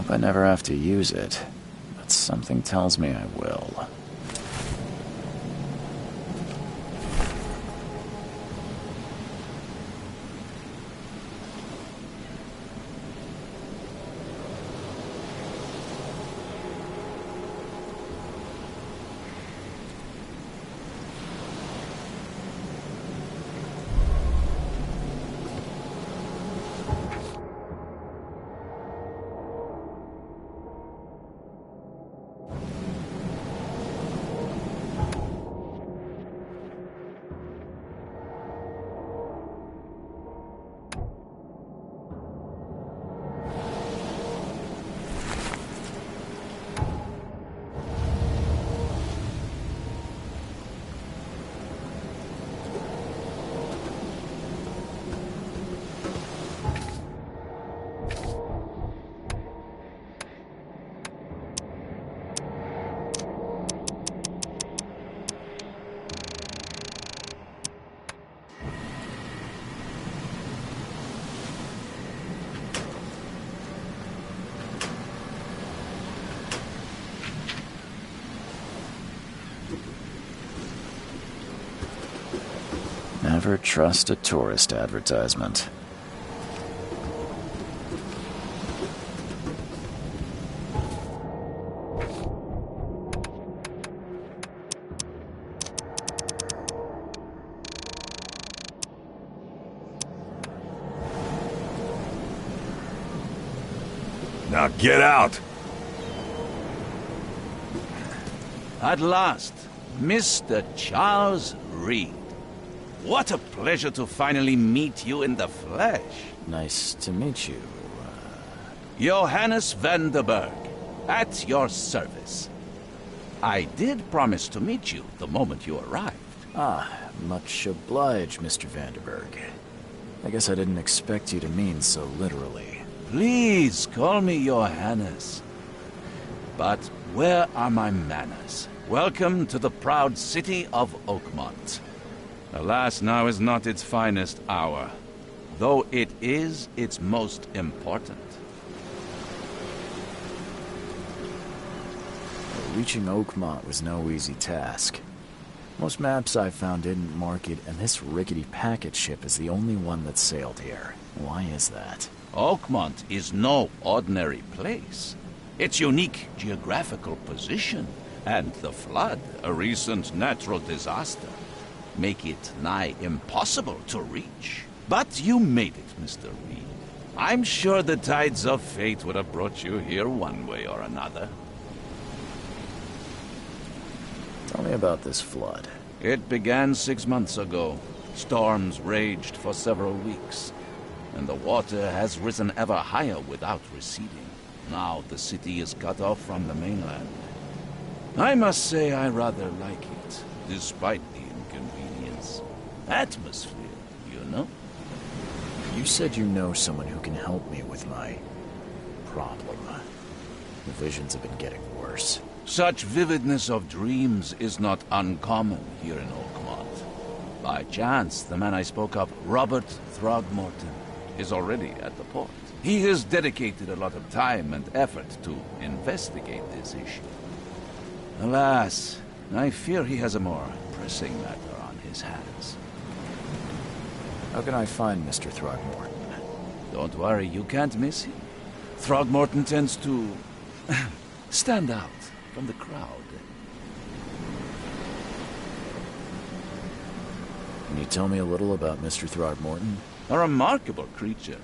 Hope I never have to use it, but something tells me I will. Never trust a tourist advertisement. Now get out! At last, Mr. Charles Reed. What a pleasure to finally meet you in the flesh. Nice to meet you. Johannes van der Berg, at your service. I did promise to meet you the moment you arrived. Ah, much obliged, Mr. Vanderberg. I guess I didn't expect you to mean so literally. Please call me Johannes. But where are my manners? Welcome to the proud city of Oakmont. Alas, now is not its finest hour, though it is its most important. Reaching Oakmont was no easy task. Most maps I found didn't mark it, and this rickety packet ship is the only one that sailed here. Why is that? Oakmont is no ordinary place. Its unique geographical position and the flood, a recent natural disaster, make it nigh impossible to reach. But you made it, Mr. Reed. I'm sure the tides of fate would have brought you here one way or another. Tell me about this flood. It began 6 months ago. Storms raged for several weeks, and the water has risen ever higher without receding. Now the city is cut off from the mainland. I must say I rather like it, despite the inconvenience. Atmosphere, you know? You said you know someone who can help me with my problem. The visions have been getting worse. Such vividness of dreams is not uncommon here in Oakmont. By chance, the man I spoke of, Robert Throgmorton, is already at the port. He has dedicated a lot of time and effort to investigate this issue. Alas, I fear he has a more pressing matter on on his hands. How can I find Mr. Throgmorton? Don't worry, you can't miss him. Throgmorton tends to stand out from the crowd. Can you tell me a little about Mr. Throgmorton? A remarkable creature.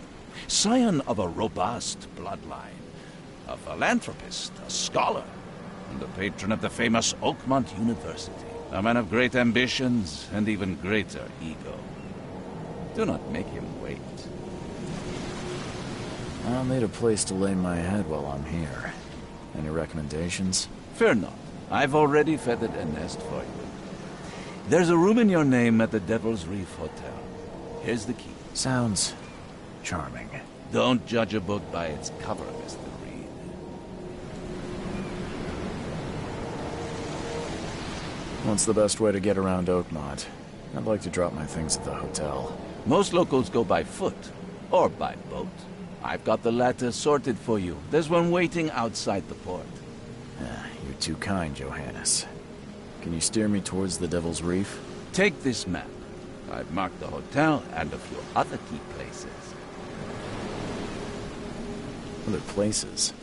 Scion of a robust bloodline. A philanthropist, a scholar, and the patron of the famous Oakmont University. A man of great ambitions and even greater ego. Do not make him wait. I'll need a place to lay my head while I'm here. Any recommendations? Fear not. I've already feathered a nest for you. There's a room in your name at the Devil's Reef Hotel. Here's the key. Sounds charming. Don't judge a book by its cover, Mr. Reed. What's the best way to get around Oakmont? I'd like to drop my things at the hotel. Most locals go by foot, or by boat. I've got the latter sorted for you. There's one waiting outside the port. You're too kind, Johannes. Can you steer me towards the Devil's Reef? Take this map. I've marked the hotel and a few other key places. Other places?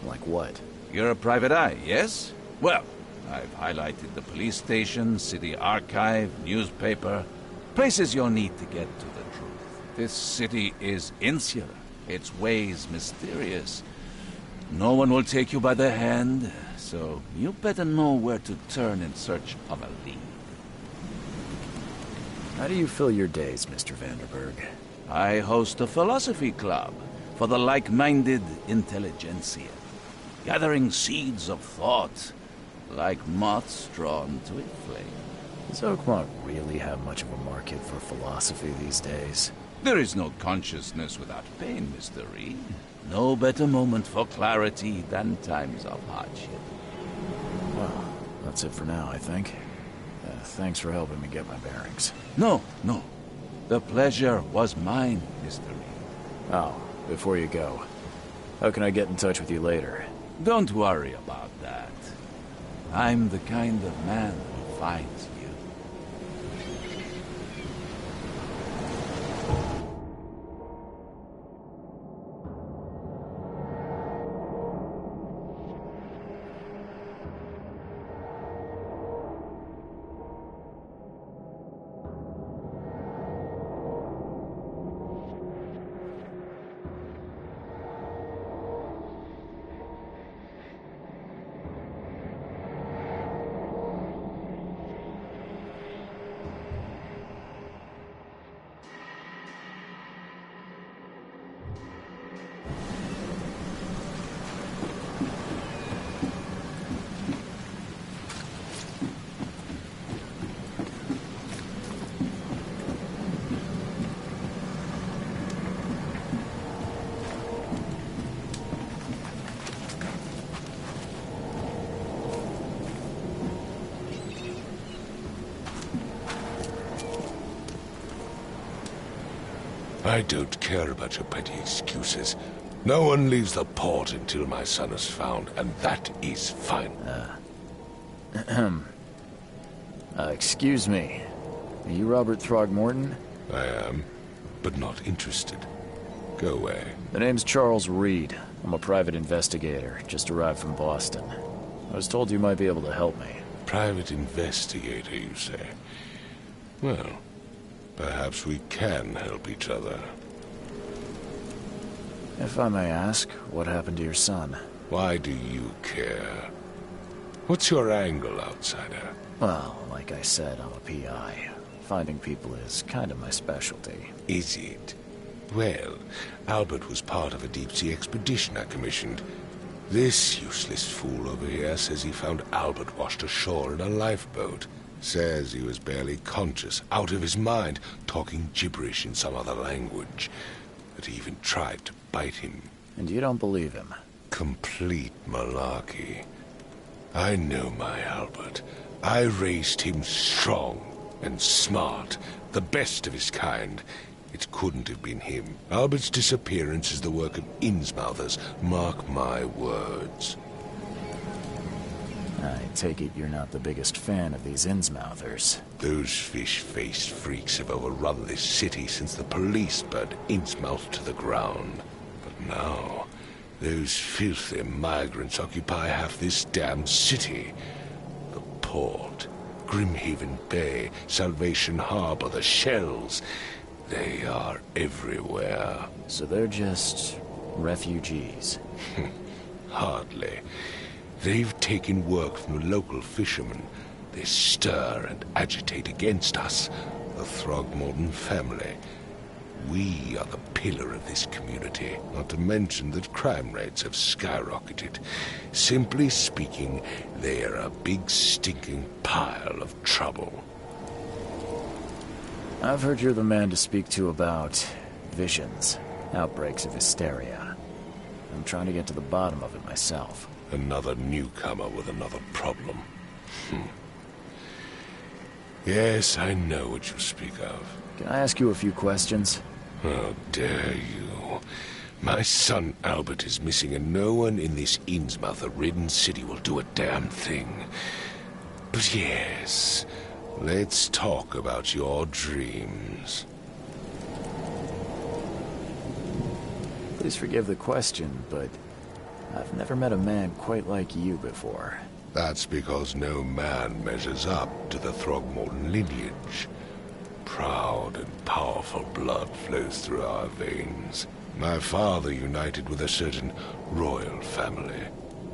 Like what? You're a private eye, yes? Well, I've highlighted the police station, city archive, newspaper. Places you'll need to get to the truth. This city is insular. Its ways mysterious. No one will take you by the hand, so you better know where to turn in search of a lead. How do you fill your days, Mr. Vanderberg? I host a philosophy club for the like-minded intelligentsia, gathering seeds of thought like moths drawn to a flame. Does Oakmont really have much of a market for philosophy these days? There is no consciousness without pain, Mr. Reed. No better moment for clarity than times of hardship. Well, that's it for now, I think. Thanks for helping me get my bearings. No. The pleasure was mine, Mr. Reed. Oh, before you go, how can I get in touch with you later? Don't worry about that. I'm the kind of man who finds you. I don't care about your petty excuses. No one leaves the port until my son is found, and that is fine. Excuse me. Are you Robert Throgmorton? I am, but not interested. Go away. The name's Charles Reed. I'm a private investigator, just arrived from Boston. I was told you might be able to help me. Private investigator, you say? Well, perhaps we can help each other. If I may ask, what happened to your son? Why do you care? What's your angle, outsider? Well, like I said, I'm a PI. Finding people is kind of my specialty. Is it? Well, Albert was part of a deep-sea expedition I commissioned. This useless fool over here says he found Albert washed ashore in a lifeboat. Says he was barely conscious, out of his mind, talking gibberish in some other language. That he even tried to bite him. And you don't believe him? Complete malarkey. I know my Albert. I raised him strong and smart, the best of his kind. It couldn't have been him. Albert's disappearance is the work of Innsmouthers, mark my words. I take it you're not the biggest fan of these Innsmouthers. Those fish-faced freaks have overrun this city since the police burned Innsmouth to the ground. But now, those filthy migrants occupy half this damn city. The port, Grimhaven Bay, Salvation Harbor, the shells. They are everywhere. So they're just refugees. Hardly. They've taken work from the local fishermen. They stir and agitate against us, the Throgmorton family. We are the pillar of this community, not to mention that crime rates have skyrocketed. Simply speaking, they are a big stinking pile of trouble. I've heard you're the man to speak to about visions, outbreaks of hysteria. I'm trying to get to the bottom of it myself. Another newcomer with another problem. Yes, I know what you speak of. Can I ask you a few questions? How dare you? My son Albert is missing, and no one in this Innsmouth-ridden city will do a damn thing. But yes, let's talk about your dreams. Please forgive the question, but I've never met a man quite like you before. That's because no man measures up to the Throgmorton lineage. Proud and powerful blood flows through our veins. My father united with a certain royal family,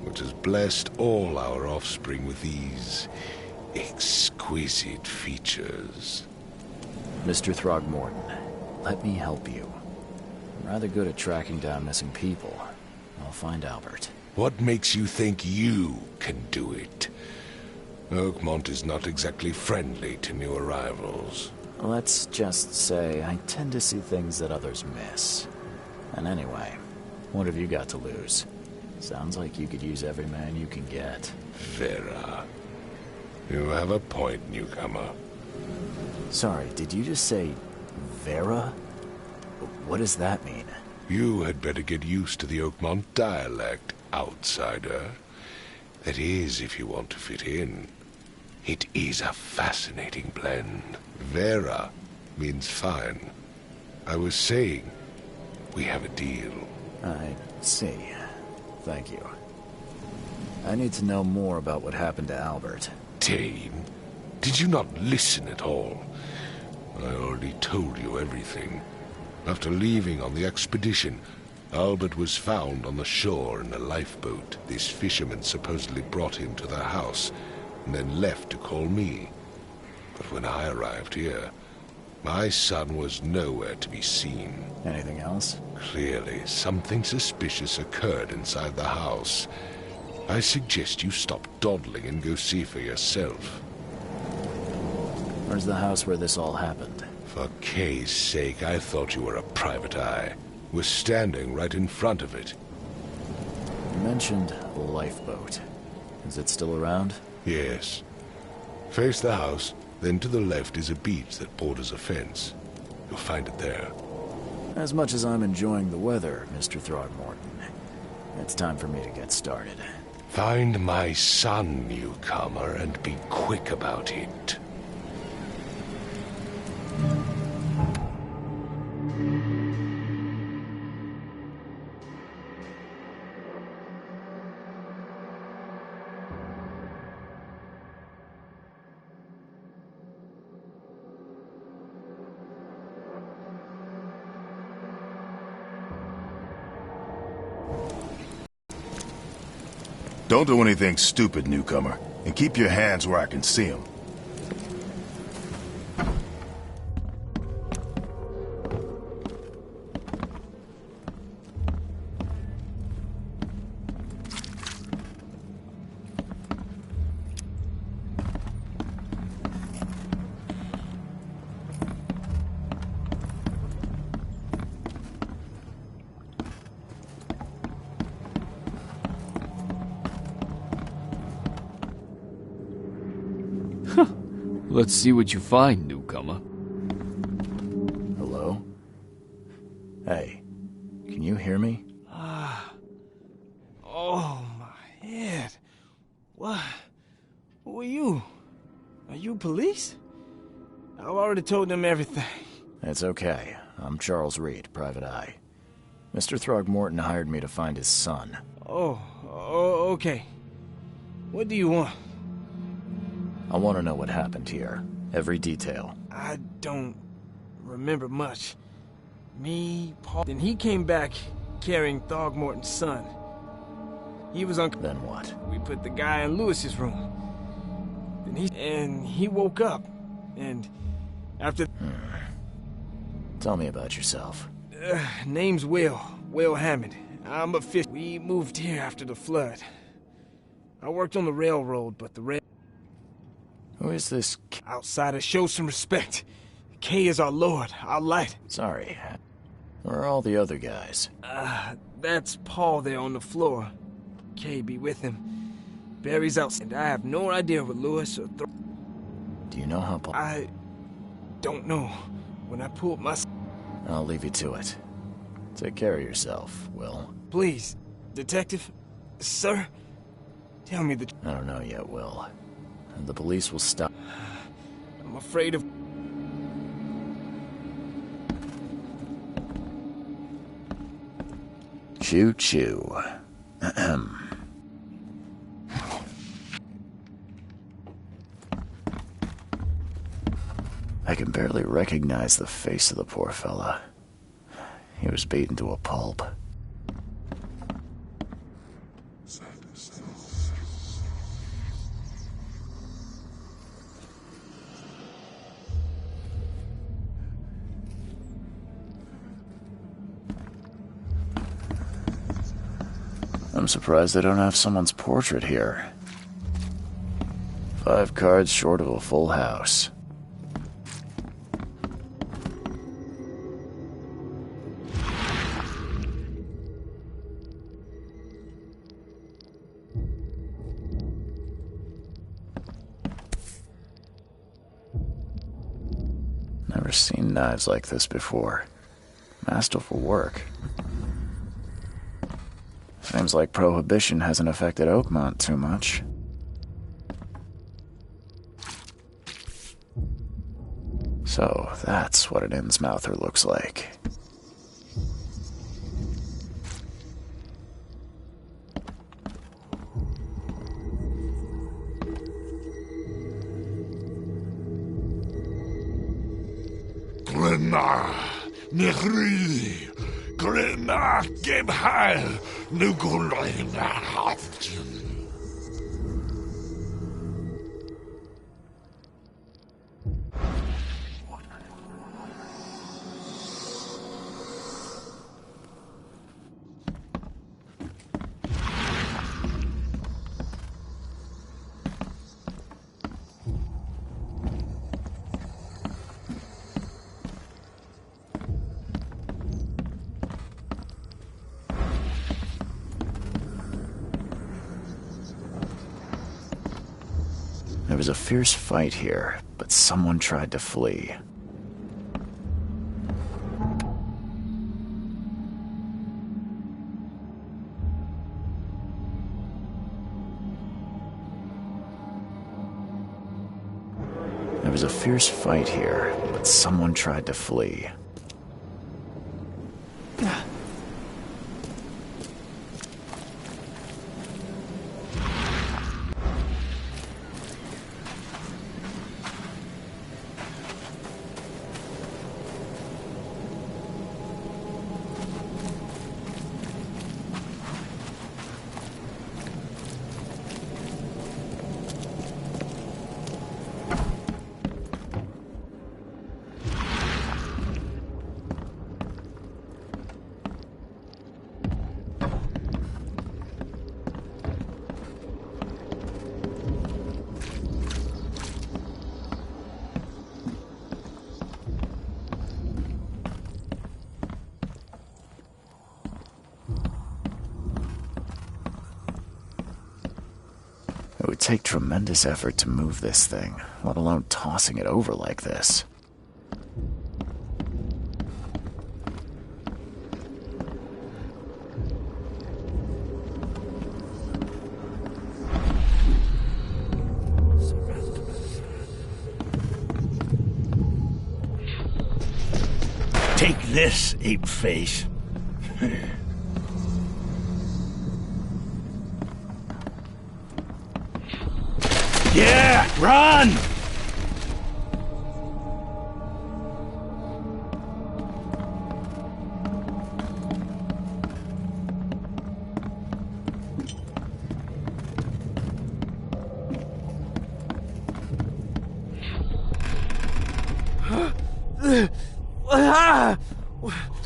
which has blessed all our offspring with these exquisite features. Mr. Throgmorton, let me help you. I'm rather good at tracking down missing people. I'll find Albert. What makes you think you can do it? Oakmont is not exactly friendly to new arrivals. Let's just say I tend to see things that others miss. And anyway, what have you got to lose? Sounds like you could use every man you can get. Vera. You have a point, newcomer. Sorry, did you just say Vera? What does that mean? You had better get used to the Oakmont dialect, outsider. That is, if you want to fit in. It is a fascinating blend. Vera means fine. I was saying, we have a deal. I see. Thank you. I need to know more about what happened to Albert. Dane, did you not listen at all? I already told you everything. After leaving on the expedition, Albert was found on the shore in a lifeboat. This fisherman supposedly brought him to their house, and then left to call me. But when I arrived here, my son was nowhere to be seen. Anything else? Clearly, something suspicious occurred inside the house. I suggest you stop dawdling and go see for yourself. Where's the house where this all happened? For Kay's sake, I thought you were a private eye. We're standing right in front of it. You mentioned a lifeboat. Is it still around? Yes. Face the house, then to the left is a beach that borders a fence. You'll find it there. As much as I'm enjoying the weather, Mr. Throgmorton, it's time for me to get started. Find my son, newcomer, and be quick about it. Don't do anything stupid, newcomer, and keep your hands where I can see them. Let's see what you find, newcomer. Hello? Hey, can you hear me? Oh, my head. What? you police? I've already told them everything. It's okay. I'm Charles Reed, Private Eye. Mr. Throgmorton hired me to find his son. Oh, okay. What do you want? I want to know what happened here. Every detail. I don't remember much. Me, Paul... Then he came back carrying Throgmorton's son. He was on... Then what? We put the guy in Lewis's room. Then he woke up. And after... Tell me about yourself. Name's Will Hammond. I'm a fish. We moved here after the flood. I worked on the railroad, but the rail... Who is this? Outsider, show some respect. K is our lord, our light. Sorry. Where are all the other guys? That's Paul there on the floor. K be with him. Barry's out, and I have no idea what Lewis or Do you know how Paul... I don't know. When I pulled my... I'll leave you to it. Take care of yourself, Will. Please, Detective, sir, tell me the... I don't know yet, Will. And the police will stop... I'm afraid of... Choo-choo. I can barely recognize the face of the poor fella. He was beaten to a pulp. I'm surprised they don't have someone's portrait here. 5 cards short of a full house. Never seen knives like this before. Masterful work. Seems like Prohibition hasn't affected Oakmont too much. So, that's what an Innsmouther looks like. Glenna, Nechri, Glenna, Gebheil, Nugulina, Haftin. There was a fierce fight here, but someone tried to flee. There was a fierce fight here, but someone tried to flee. It would take tremendous effort to move this thing, let alone tossing it over like this. Take this, ape face. Yeah, run!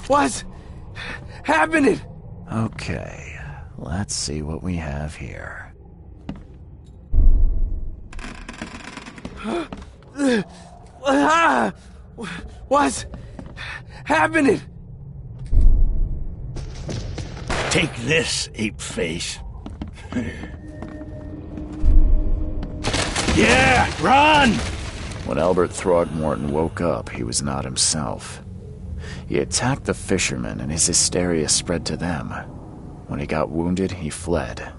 What's happening? Okay, let's see what we have here. What's happening? Take this, ape face. Yeah, run! When Albert Throgmorton woke up, he was not himself. He attacked the fishermen, and his hysteria spread to them. When he got wounded, he fled.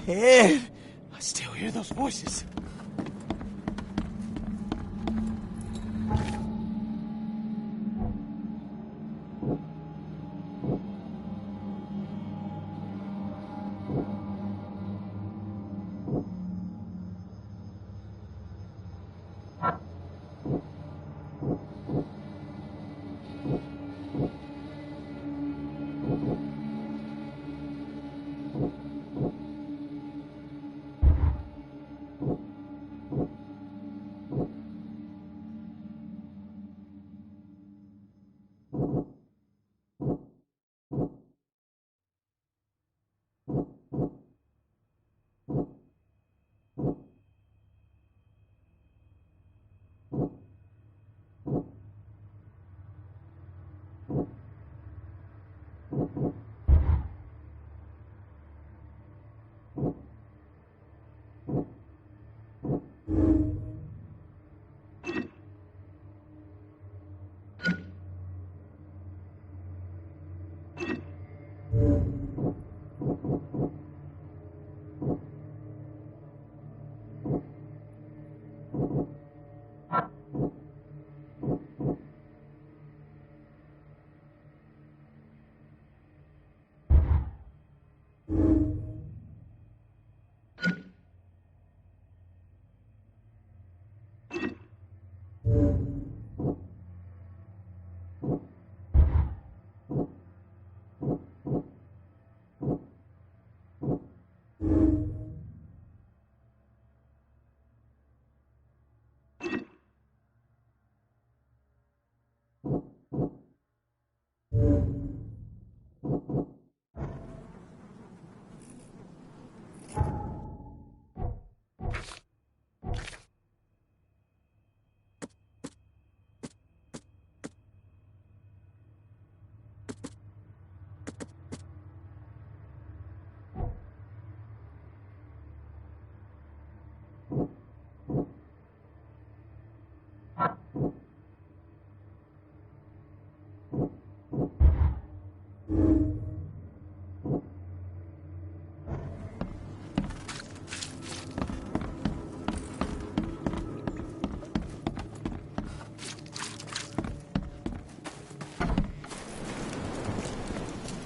Ed, I still hear those voices.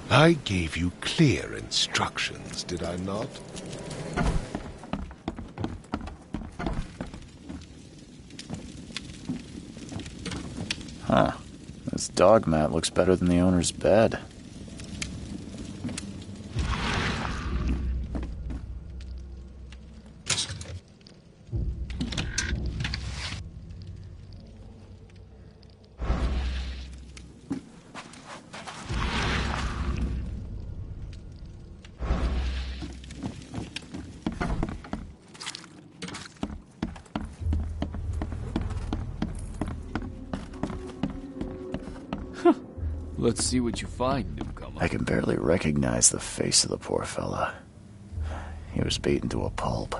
I gave you clear instructions, did I not? Huh. This dog mat looks better than the owner's bed. Let's see what you find, newcomer. I can barely recognize the face of the poor fella. He was beaten to a pulp.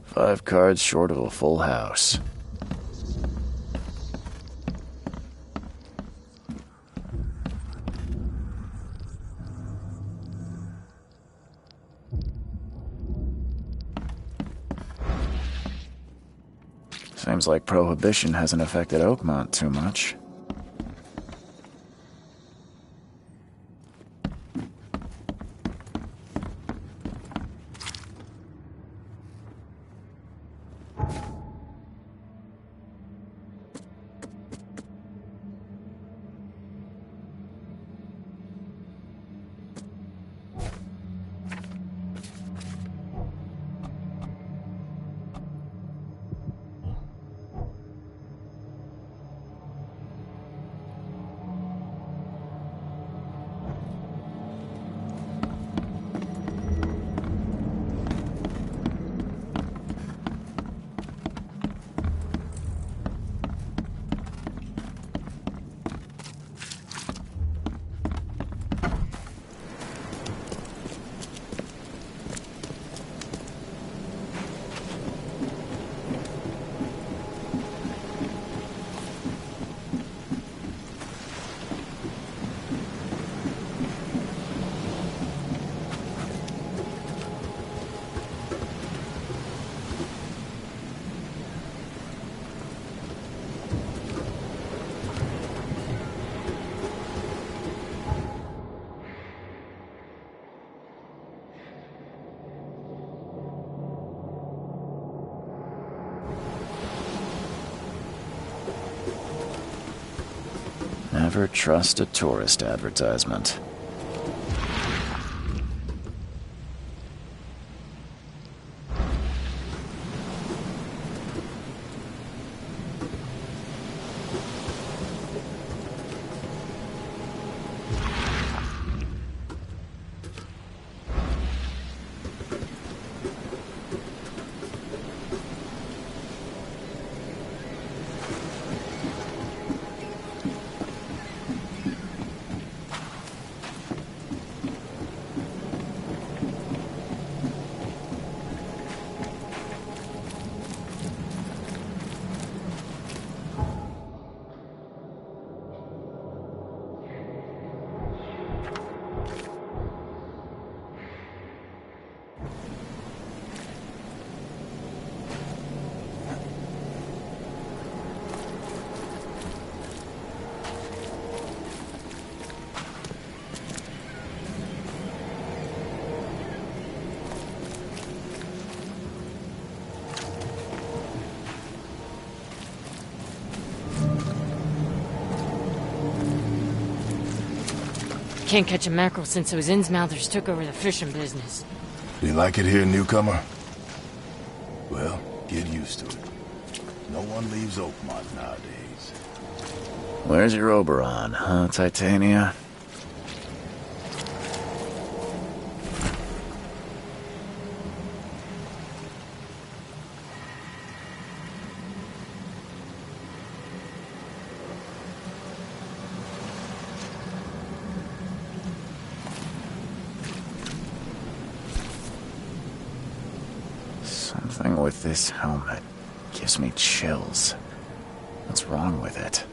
Five cards short of a full house. Seems like Prohibition hasn't affected Oakmont too much. Never trust a tourist advertisement. Can't catch a mackerel since those Innsmouthers took over the fishing business. You like it here, newcomer? Well, get used to it. No one leaves Oakmont nowadays. Where's your Oberon, huh, Titania? Something with this helmet gives me chills. What's wrong with it?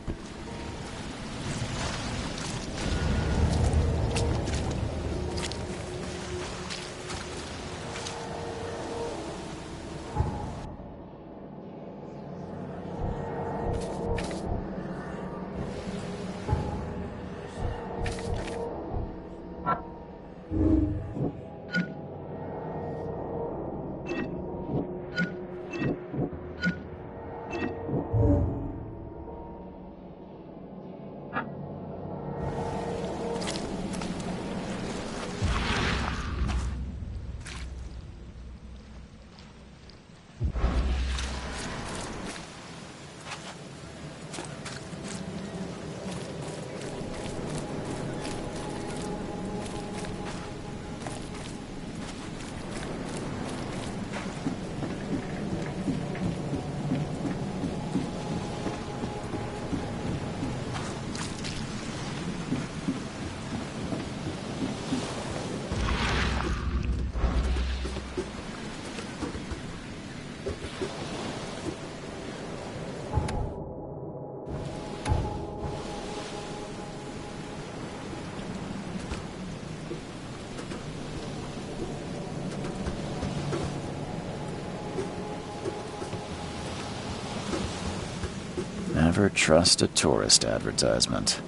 Never trust a tourist advertisement.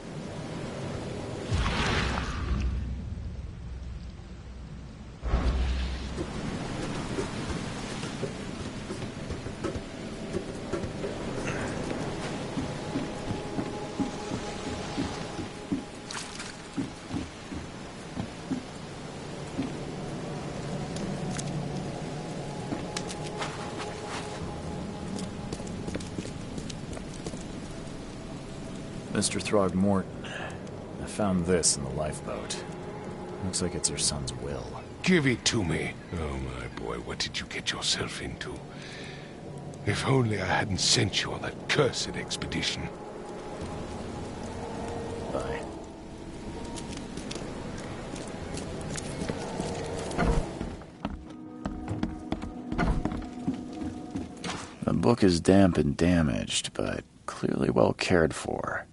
Mr. Throgmorton, I found this in the lifeboat. Looks like it's your son's will. Give it to me. Oh, my boy, what did you get yourself into? If only I hadn't sent you on that cursed expedition. Bye. The book is damp and damaged, but clearly well cared for.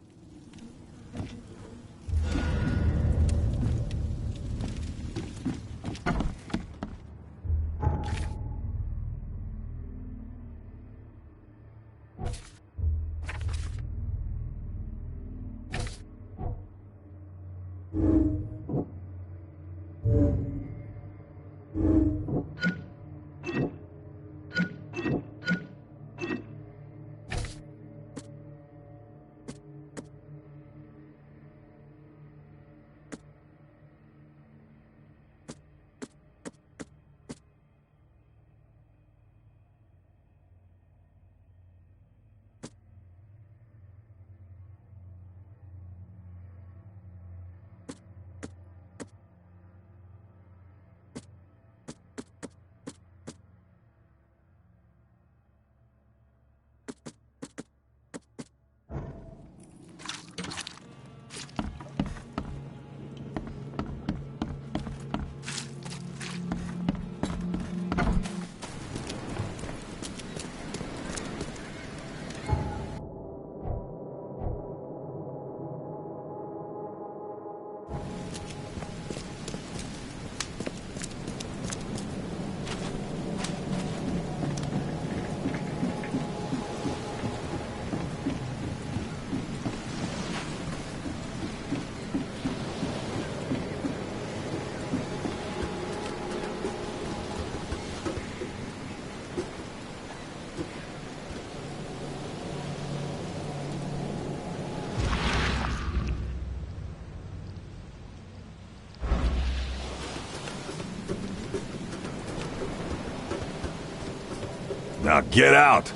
Now get out!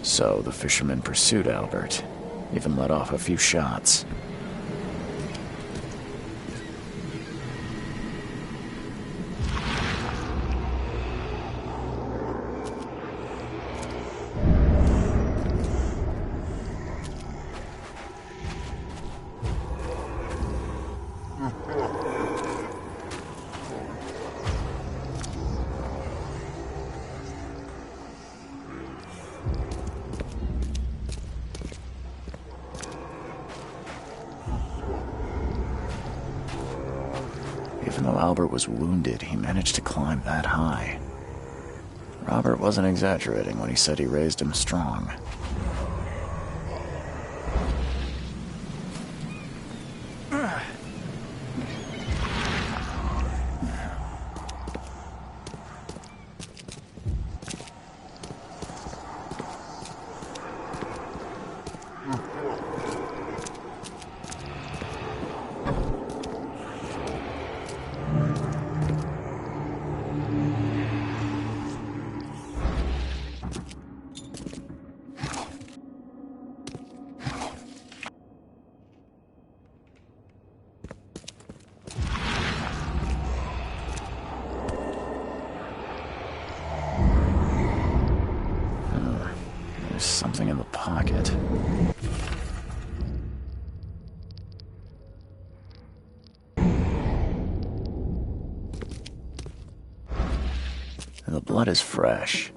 So the fisherman pursued Albert, even let off a few shots. Even though Albert was wounded, he managed to climb that high. Robert wasn't exaggerating when he said he raised him strong. The blood is fresh.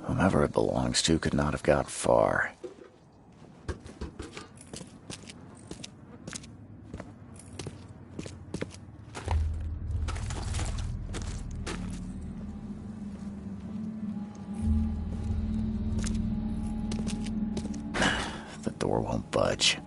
Whomever it belongs to could not have got far. The door won't budge.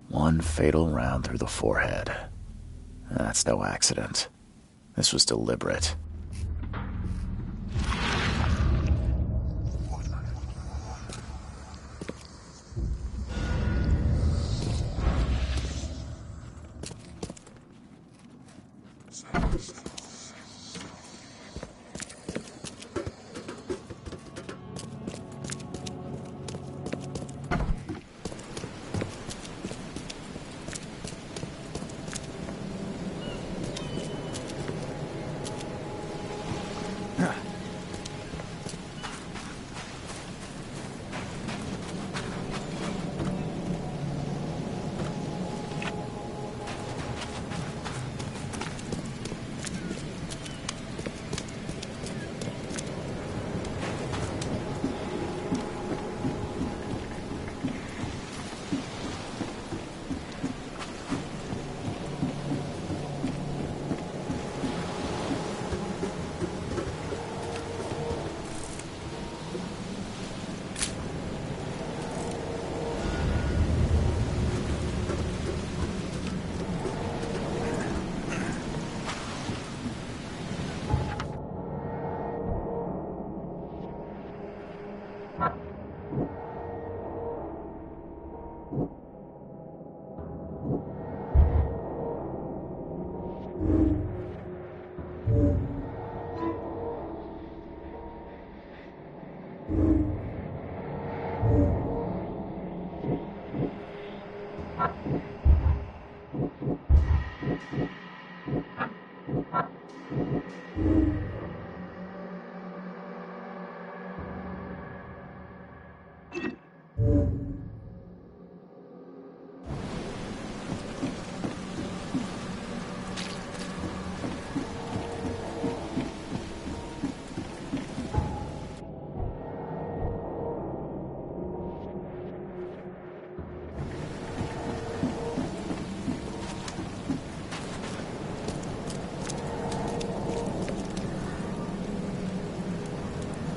One fatal round through the forehead. That's no accident. This was deliberate.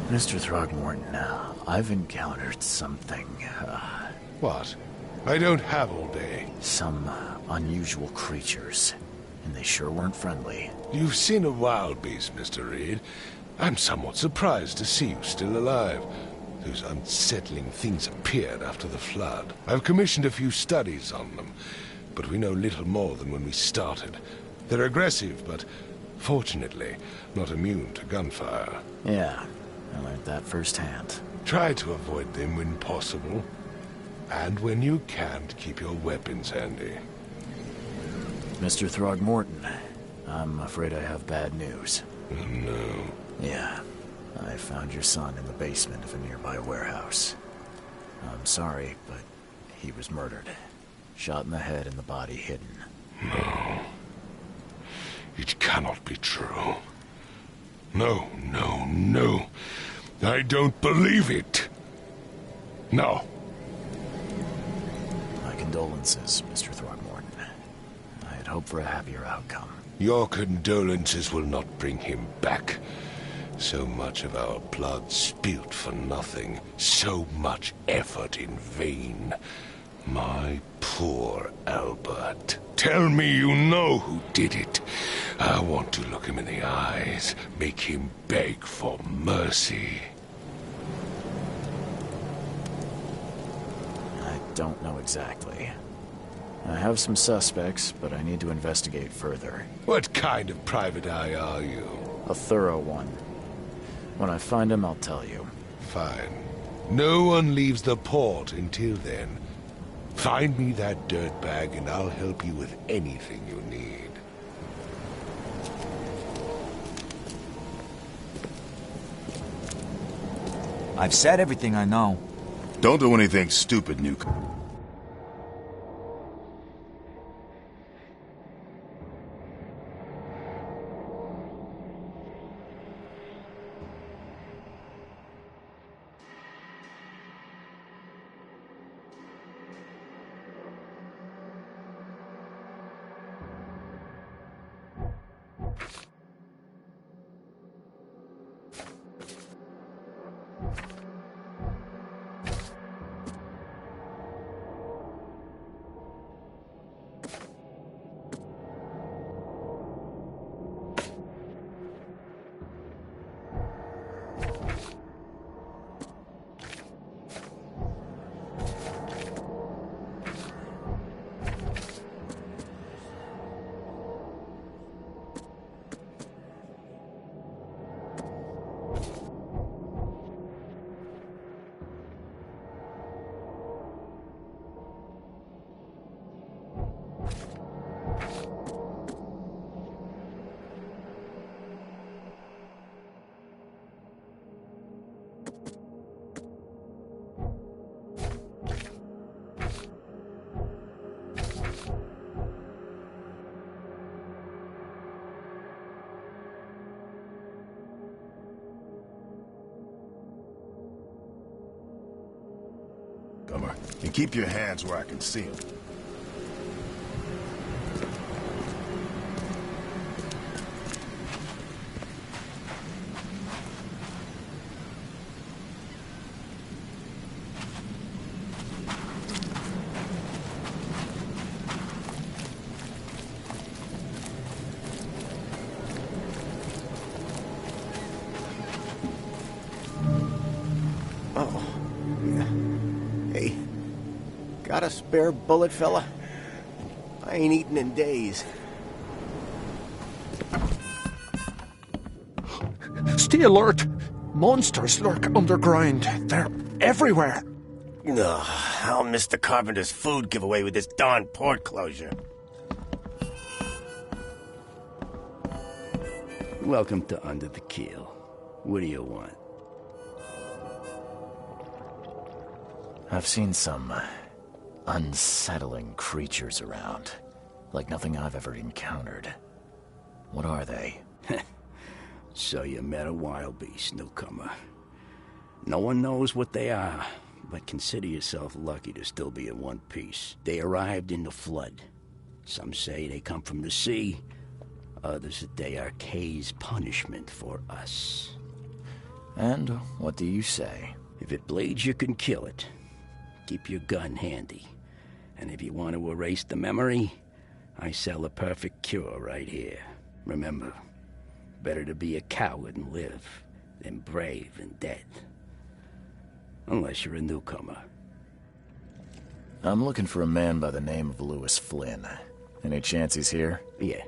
Mr. Throgmorton, I've encountered something, What? I don't have all day. some unusual creatures, and they sure weren't friendly. You've seen a wild beast, Mr. Reed. I'm somewhat surprised to see you still alive. Those unsettling things appeared after the flood. I've commissioned a few studies on them, but we know little more than when we started. They're aggressive, but fortunately not immune to gunfire. Yeah, I learned that firsthand. Try to avoid them when possible. And when you can't, keep your weapons handy. Mr. Throgmorton, I'm afraid I have bad news. No. Yeah, I found your son in the basement of a nearby warehouse. I'm sorry, but he was murdered. Shot in the head and the body hidden. No. It cannot be true. No, no, no. I don't believe it. No. My condolences, Mr. Throgmorton. I had hoped for a happier outcome. Your condolences will not bring him back. So much of our blood spilt for nothing. So much effort in vain. My poor Albert. Tell me you know who did it. I want to look him in the eyes, make him beg for mercy. I don't know exactly. I have some suspects, but I need to investigate further. What kind of private eye are you? A thorough one. When I find him, I'll tell you. Fine. No one leaves the port until then. Find me that dirtbag and I'll help you with anything you need. I've said everything I know. Don't do anything stupid, Nuke. And keep your hands where I can see them. Got a spare bullet, fella? I ain't eaten in days. Stay alert! Monsters lurk underground. They're everywhere. Ugh, I'll miss the carpenter's food giveaway with this darn port closure. Welcome to Under the Keel. What do you want? I've seen some unsettling creatures around. Like nothing I've ever encountered. What are they? So you met a wild beast, newcomer. No one knows what they are, but consider yourself lucky to still be in one piece. They arrived in the flood. Some say they come from the sea. Others that they are Kay's punishment for us. And what do you say? If it bleeds, you can kill it. Keep your gun handy. And if you want to erase the memory, I sell a perfect cure right here. Remember, better to be a coward and live than brave and dead. Unless you're a newcomer. I'm looking for a man by the name of Lewis Flynn. Any chance he's here? Yeah.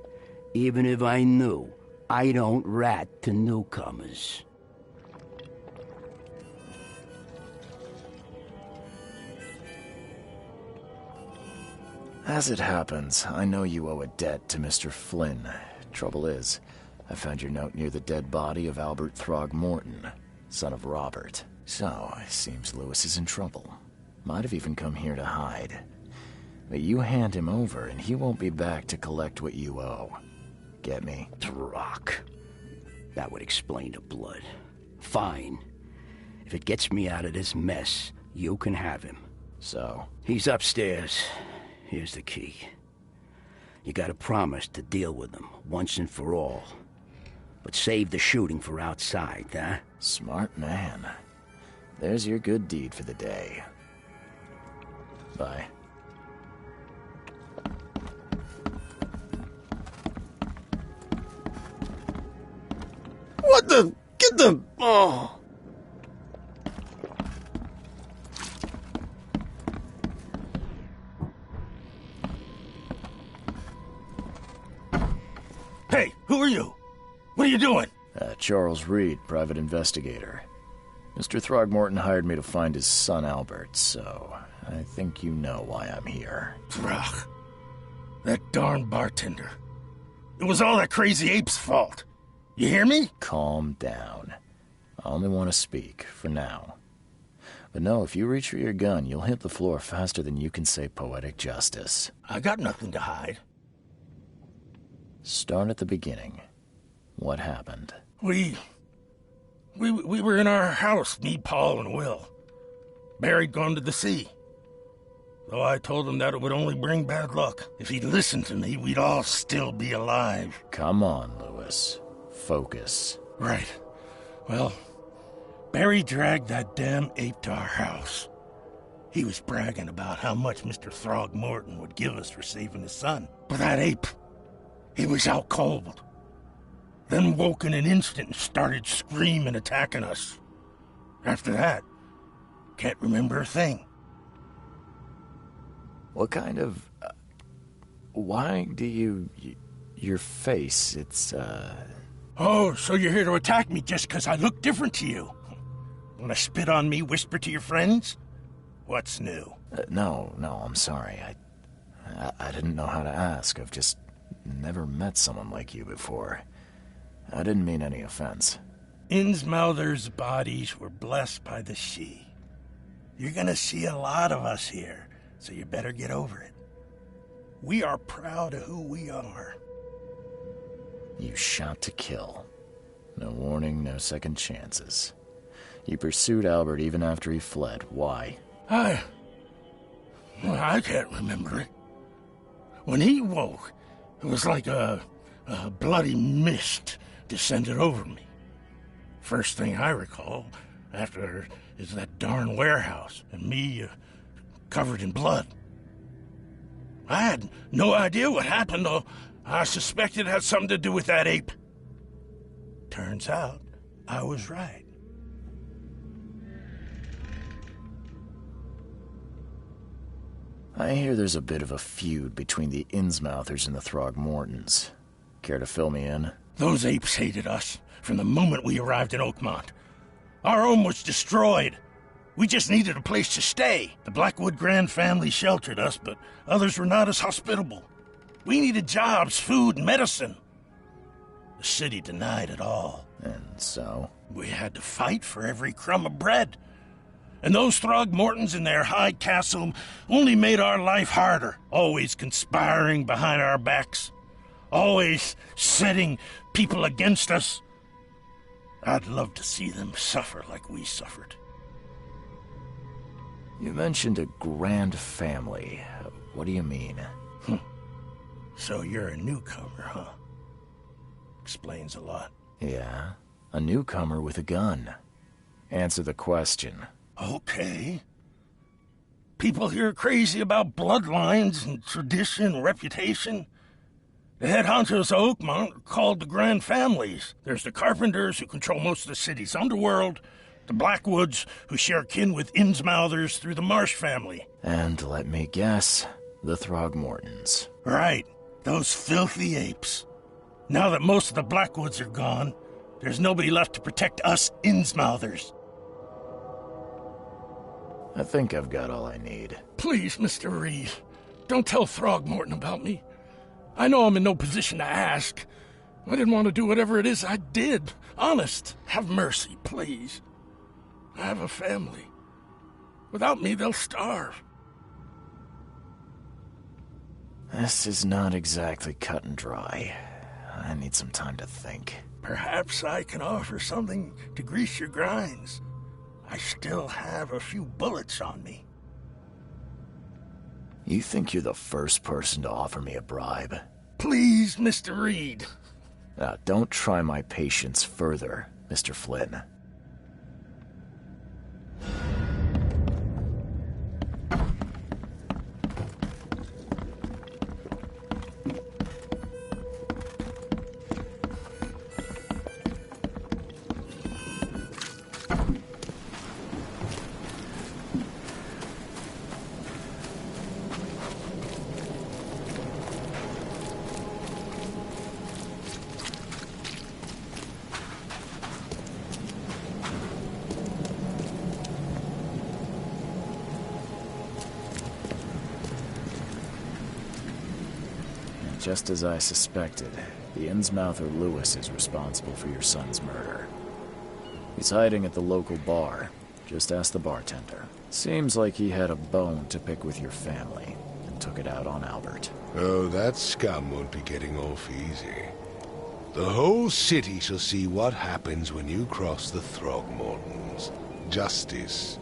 Even if I knew, I don't rat to newcomers. As it happens, I know you owe a debt to Mr. Flynn. Trouble is, I found your note near the dead body of Albert Throgmorton, son of Robert. So, it seems Lewis is in trouble. Might have even come here to hide. But you hand him over and he won't be back to collect what you owe. Get me? Throck. That would explain the blood. Fine. If it gets me out of this mess, you can have him. So? He's upstairs. Here's the key. You gotta promise to deal with them, once and for all. But save the shooting for outside, huh? Smart man. There's your good deed for the day. Bye. What the... Get the... Oh... Hey, who are you? What are you doing? Charles Reed, private investigator. Mr. Throgmorton hired me to find his son Albert, so I think you know why I'm here. Throg. That darn bartender. It was all that crazy ape's fault. You hear me? Calm down. I only want to speak, for now. But no, if you reach for your gun, you'll hit the floor faster than you can say poetic justice. I got nothing to hide. Start at the beginning. What happened? We were in our house, me, Paul, and Will. Barry'd gone to the sea. Though I told him that it would only bring bad luck. If he'd listened to me, we'd all still be alive. Come on, Lewis. Focus. Right. Well, Barry dragged that damn ape to our house. He was bragging about how much Mr. Throgmorton would give us for saving his son. But that ape, he was out cold. Then woke in an instant and started screaming, attacking us. After that, can't remember a thing. What kind of... why do you... your face, it's, Oh, so you're here to attack me just because I look different to you? Want to spit on me, whisper to your friends? What's new? No, I'm sorry. I didn't know how to ask. I've just never met someone like you before. I didn't mean any offense. Innsmouther's bodies were blessed by the sea. You're gonna see a lot of us here, so you better get over it. We are proud of who we are. You shot to kill. No warning, no second chances. You pursued Albert even after he fled. Why? I can't remember it. When he woke, it was like a bloody mist descended over me. First thing I recall after is that darn warehouse and me covered in blood. I had no idea what happened, though. I suspected it had something to do with that ape. Turns out, I was right. I hear there's a bit of a feud between the Innsmouthers and the Throgmortons. Care to fill me in? Those apes hated us from the moment we arrived in Oakmont. Our home was destroyed. We just needed a place to stay. The Blackwood Grand family sheltered us, but others were not as hospitable. We needed jobs, food, and medicine. The city denied it all. And so? We had to fight for every crumb of bread. And those Throgmortons in their high castle only made our life harder, always conspiring behind our backs, always setting people against us. I'd love to see them suffer like we suffered. You mentioned a grand family. What do you mean? So you're a newcomer, huh? Explains a lot. Yeah, a newcomer with a gun. Answer the question. Okay. People here are crazy about bloodlines and tradition and reputation. The head honchos of Oakmont are called the Grand Families. There's the Carpenters, who control most of the city's underworld, the Blackwoods, who share kin with Innsmouthers through the Marsh family. And let me guess, the Throgmortons. Right, those filthy apes. Now that most of the Blackwoods are gone, there's nobody left to protect us Innsmouthers. I think I've got all I need. Please, Mr. Reed, don't tell Throgmorton about me. I know I'm in no position to ask. I didn't want to do whatever it is I did. Honest, have mercy, please. I have a family. Without me, they'll starve. This is not exactly cut and dry. I need some time to think. Perhaps I can offer something to grease your grinds. I still have a few bullets on me. You think you're the first person to offer me a bribe? Please, Mr. Reed. Now, don't try my patience further, Mr. Flynn. Just as I suspected, the Innsmouther Lewis is responsible for your son's murder. He's hiding at the local bar. Just ask the bartender. Seems like he had a bone to pick with your family, and took it out on Albert. Oh, that scum won't be getting off easy. The whole city shall see what happens when you cross the Throgmortons. Justice,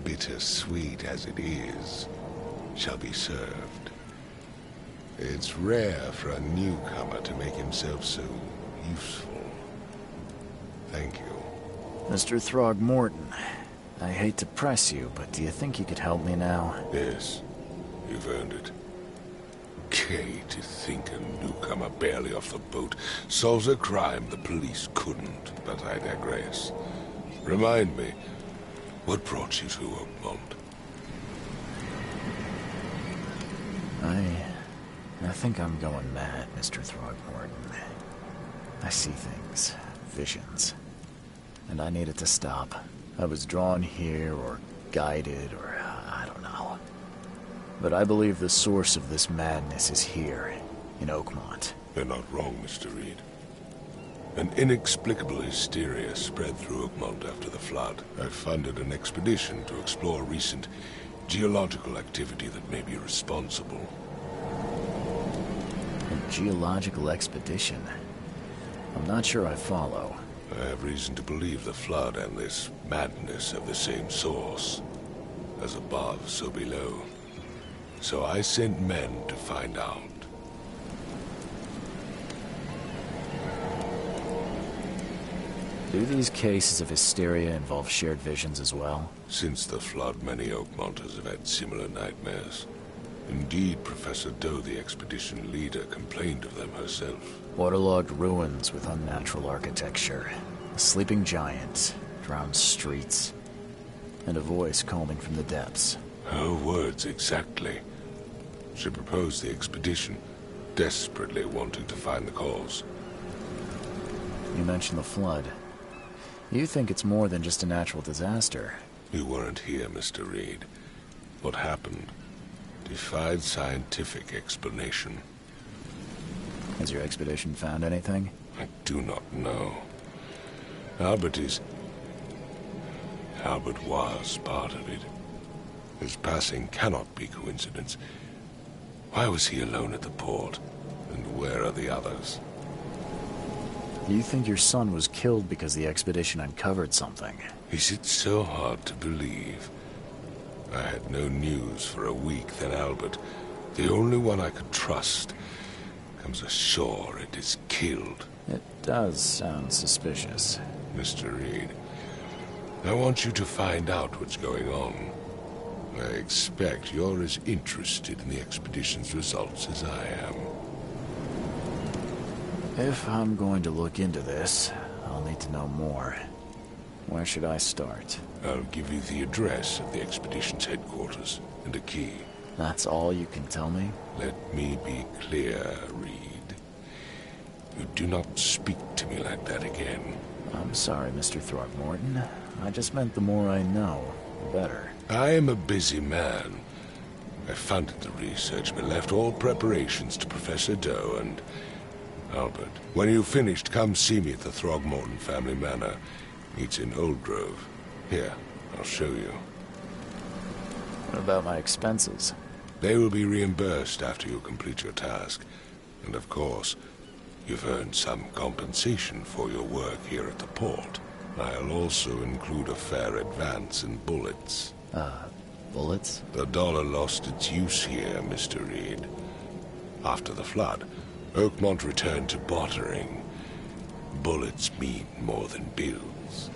bittersweet as it is, shall be served. It's rare for a newcomer to make himself so useful. Thank you. Mr. Throgmorton, I hate to press you, but do you think you could help me now? Yes, you've earned it. Gay to think a newcomer barely off the boat solves a crime the police couldn't, but I digress. Remind me, what brought you to Oakmont? I think I'm going mad, Mr. Throgmorton. I see things, visions, and I needed to stop. I was drawn here, or guided, or I don't know. But I believe the source of this madness is here, in Oakmont. You're not wrong, Mr. Reed. An inexplicable hysteria spread through Oakmont after the flood. I funded an expedition to explore recent geological activity that may be responsible. A geological expedition? I'm not sure I follow. I have reason to believe the flood and this madness have the same source. As above, so below. So I sent men to find out. Do these cases of hysteria involve shared visions as well? Since the flood, many Oakmonters have had similar nightmares. Indeed, Professor Doe, the expedition leader, complained of them herself. Waterlogged ruins with unnatural architecture. A sleeping giant, drowned streets, and a voice calling from the depths. Her words exactly. She proposed the expedition, desperately wanting to find the cause. You mentioned the flood. You think it's more than just a natural disaster. You weren't here, Mr. Reed. What happened defied scientific explanation. Has your expedition found anything? I do not know. Albert was part of it. His passing cannot be coincidence. Why was he alone at the port? And where are the others? You think your son was killed because the expedition uncovered something? Is it so hard to believe? I had no news for a week, then Albert, the only one I could trust, comes ashore and is killed. It does sound suspicious. Mr. Reed, I want you to find out what's going on. I expect you're as interested in the expedition's results as I am. If I'm going to look into this, I'll need to know more. Where should I start? I'll give you the address of the expedition's headquarters and a key. That's all you can tell me? Let me be clear, Reed. You do not speak to me like that again. I'm sorry, Mr. Throgmorton. I just meant the more I know, the better. I am a busy man. I funded the research, but left all preparations to Professor Doe and Albert. When you've finished, come see me at the Throgmorton family manor. It's in Old Grove. Here, I'll show you. What about my expenses? They will be reimbursed after you complete your task. And of course, you've earned some compensation for your work here at the port. I'll also include a fair advance in bullets. Bullets? The dollar lost its use here, Mr. Reed. After the flood, Oakmont returned to bartering. Bullets mean more than bills.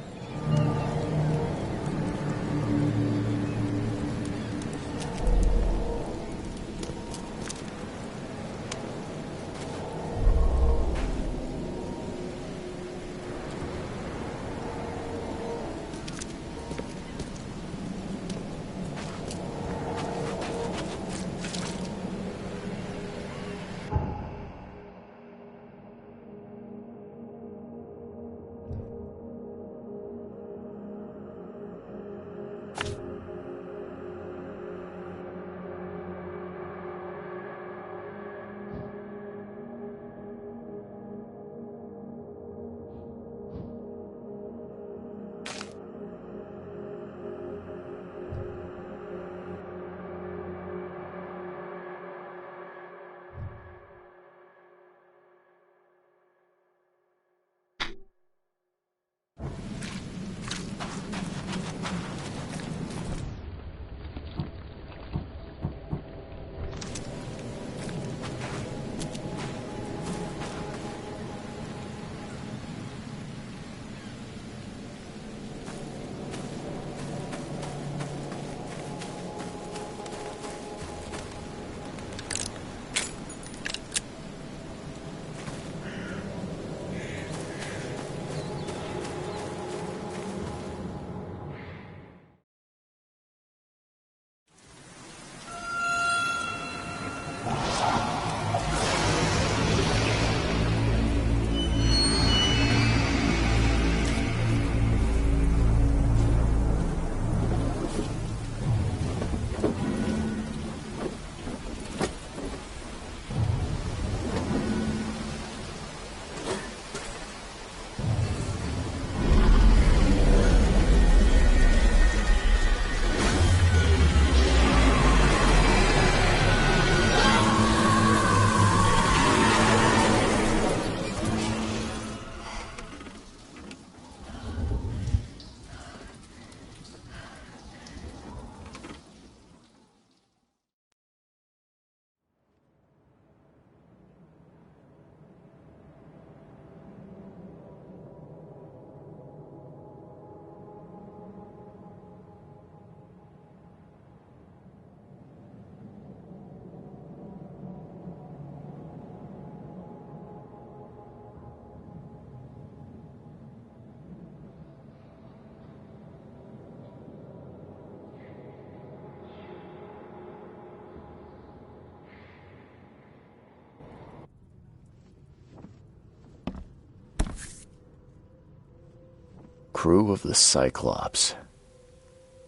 Crew of the Cyclops.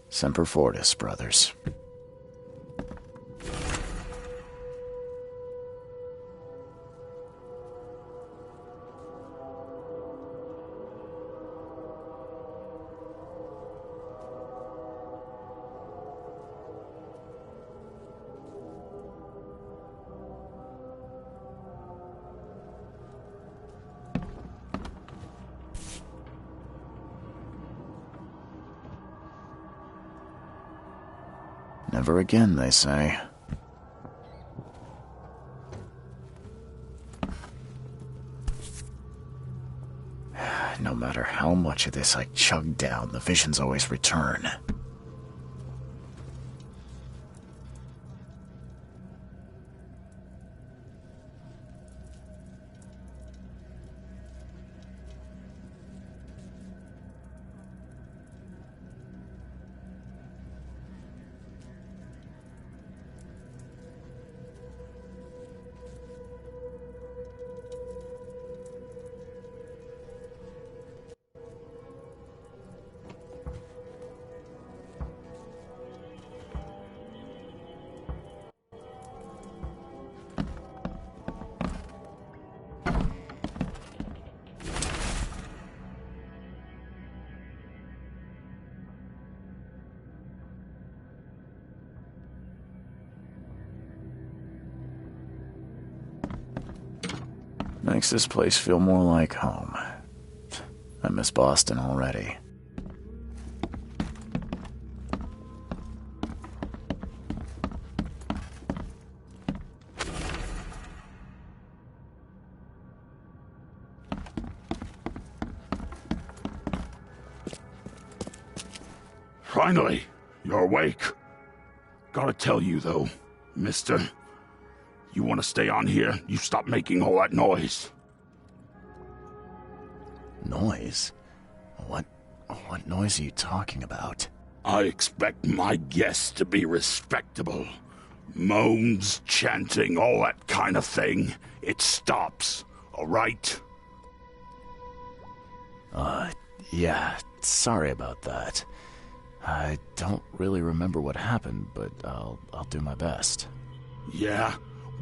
Semper Fortis, brothers. Never again, they say. No matter how much of this I chug down, the visions always return. Makes this place feel more like home. I miss Boston already. Finally, you're awake. Gotta tell you, though, mister, you want to stay on here, you stop making all that noise. Noise? What noise are you talking about? I expect my guests to be respectable. Moans, chanting, all that kind of thing. It stops, all right? Yeah, sorry about that. I don't really remember what happened, but I'll do my best. Yeah?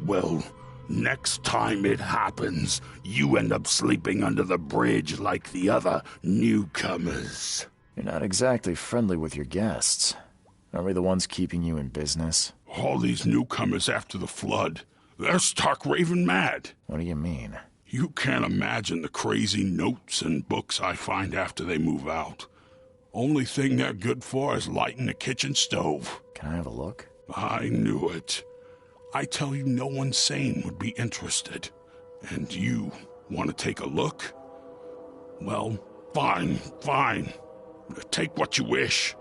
Well, next time it happens, you end up sleeping under the bridge like the other newcomers. You're not exactly friendly with your guests. Aren't we the ones keeping you in business? All these newcomers after the flood, they're stark raving mad. What do you mean? You can't imagine the crazy notes and books I find after they move out. Only thing they're good for is lighting the kitchen stove. Can I have a look? I knew it. I tell you, no one sane would be interested. And you want to take a look? Well, fine. Take what you wish.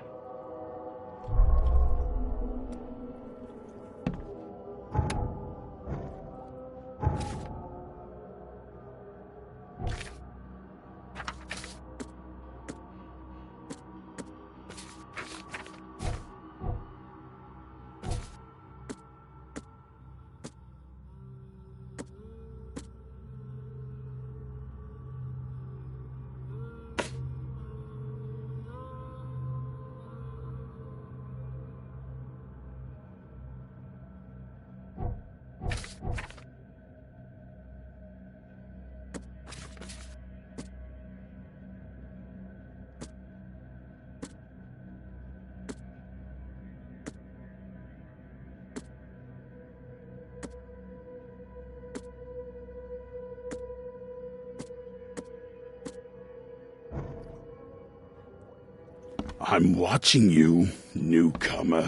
I'm watching you, newcomer.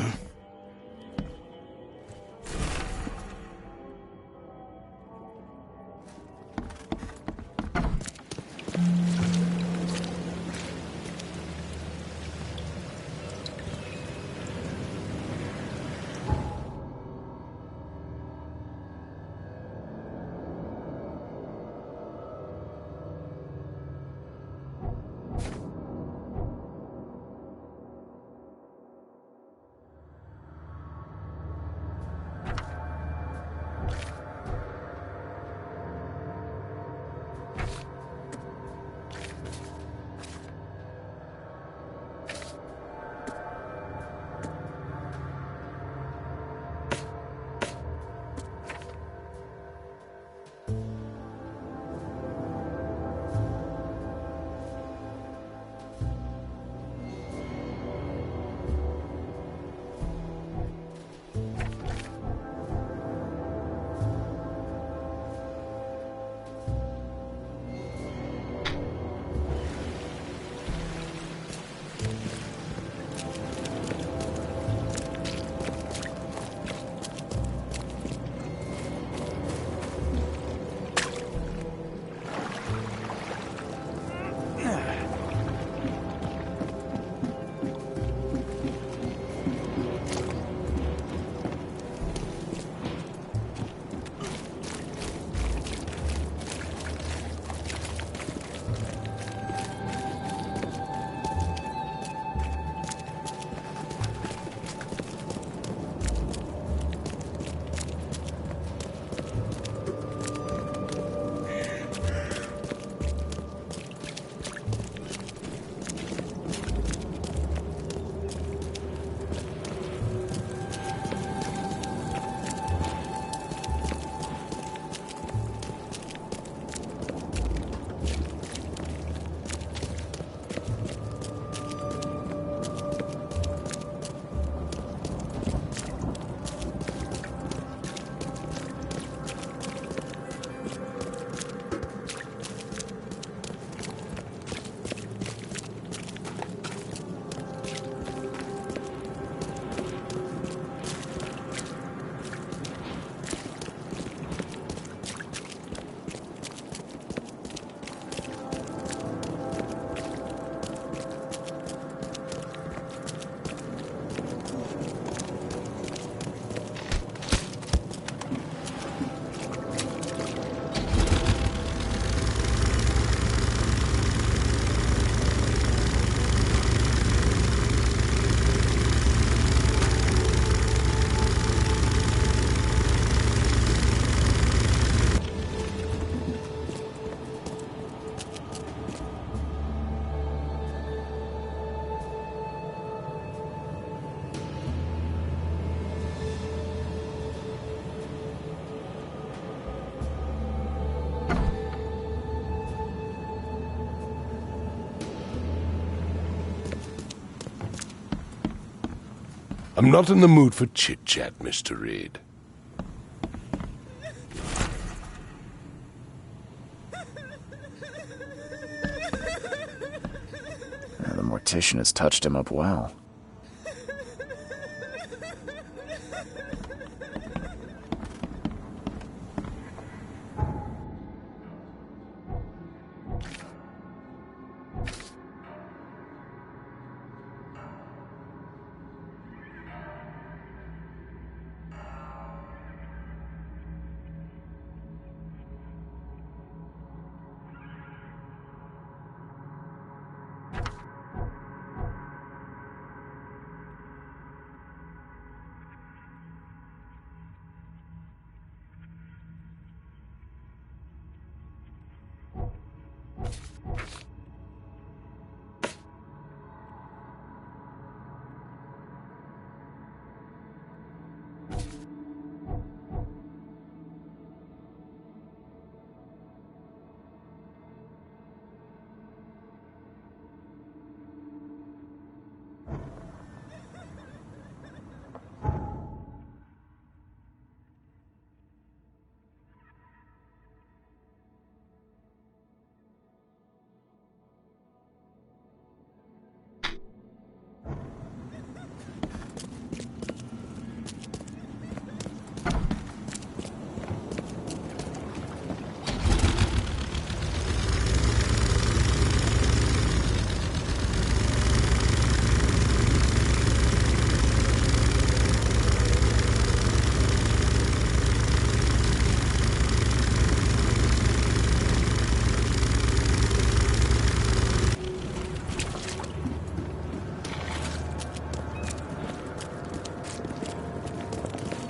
I'm not in the mood for chit-chat, Mr. Reed. The mortician has touched him up well.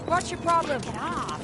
What's your problem? Get off.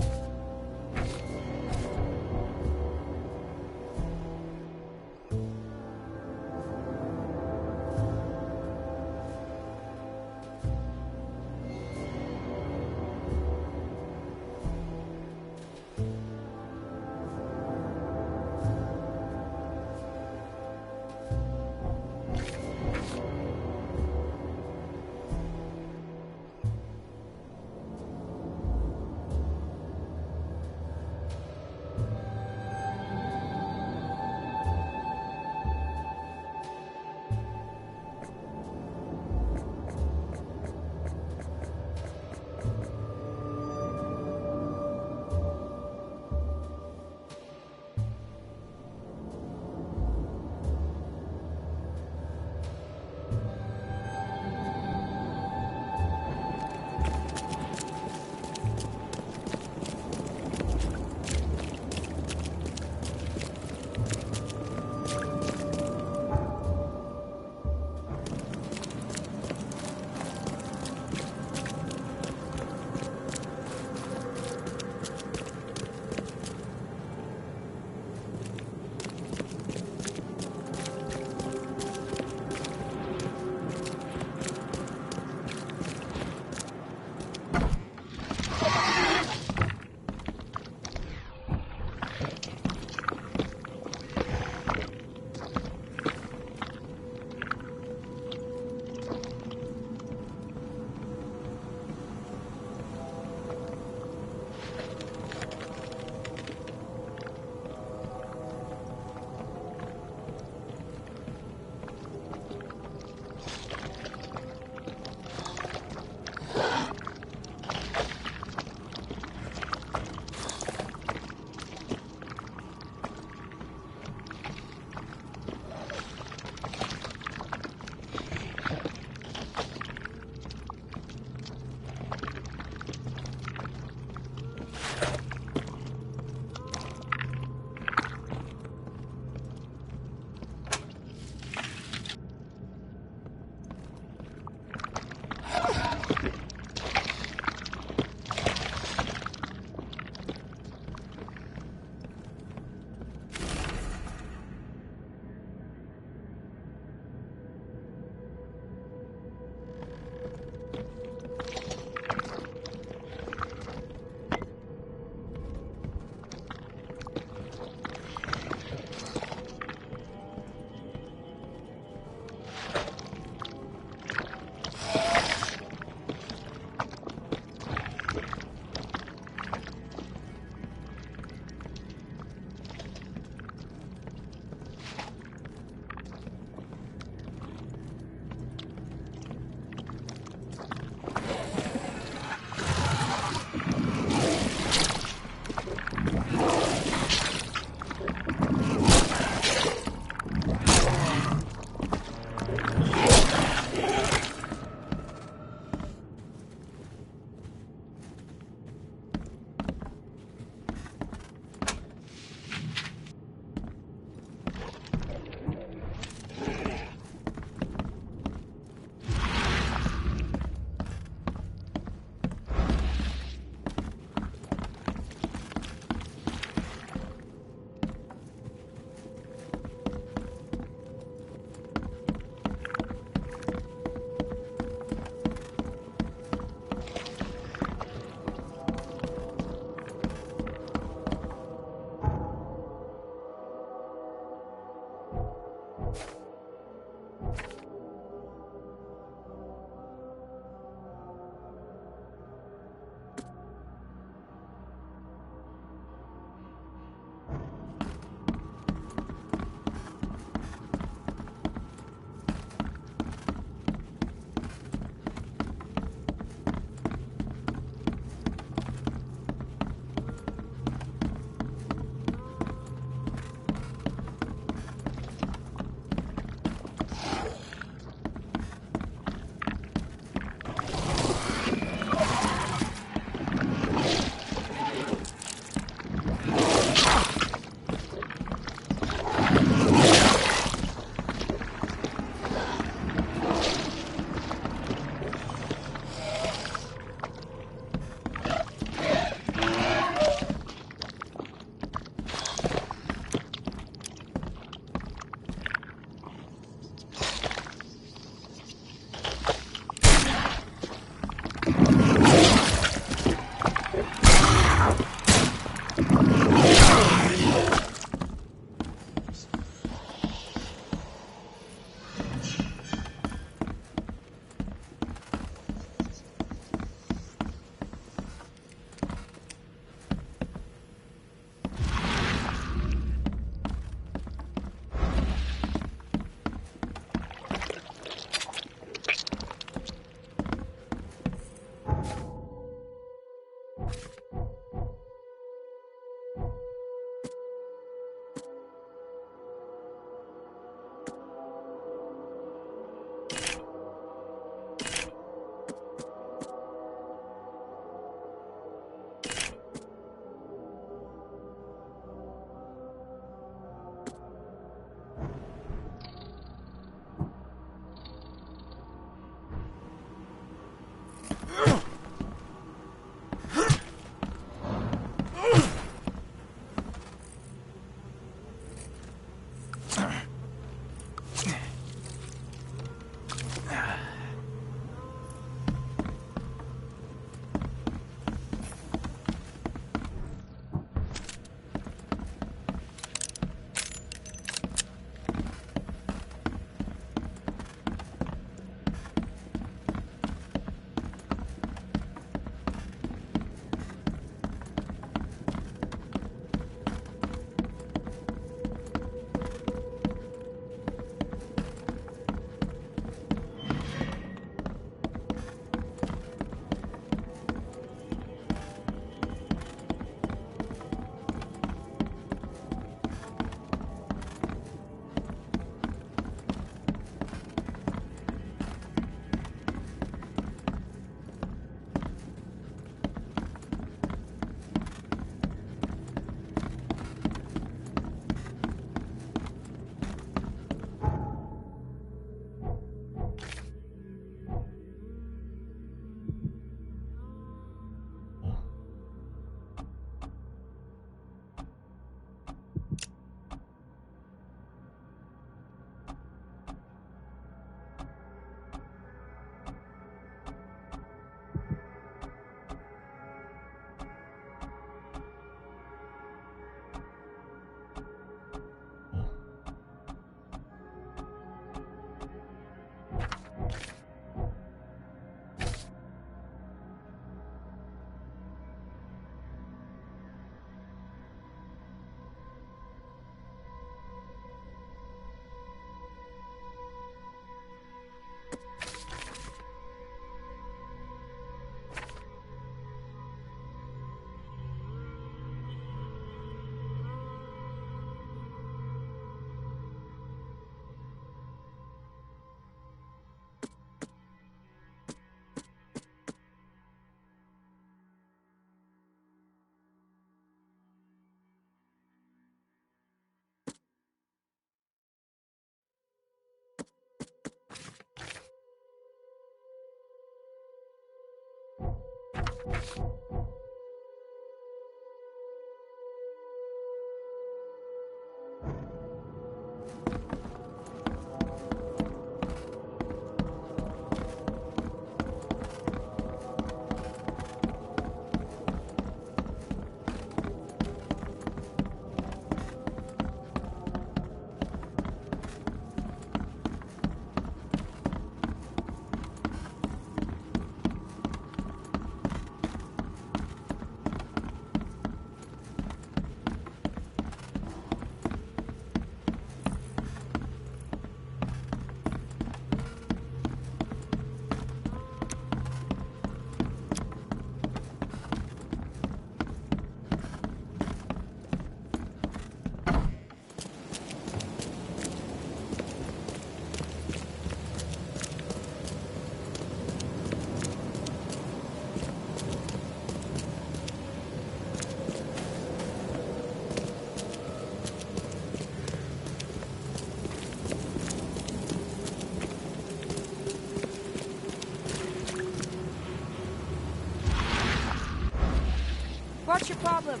What's your problem?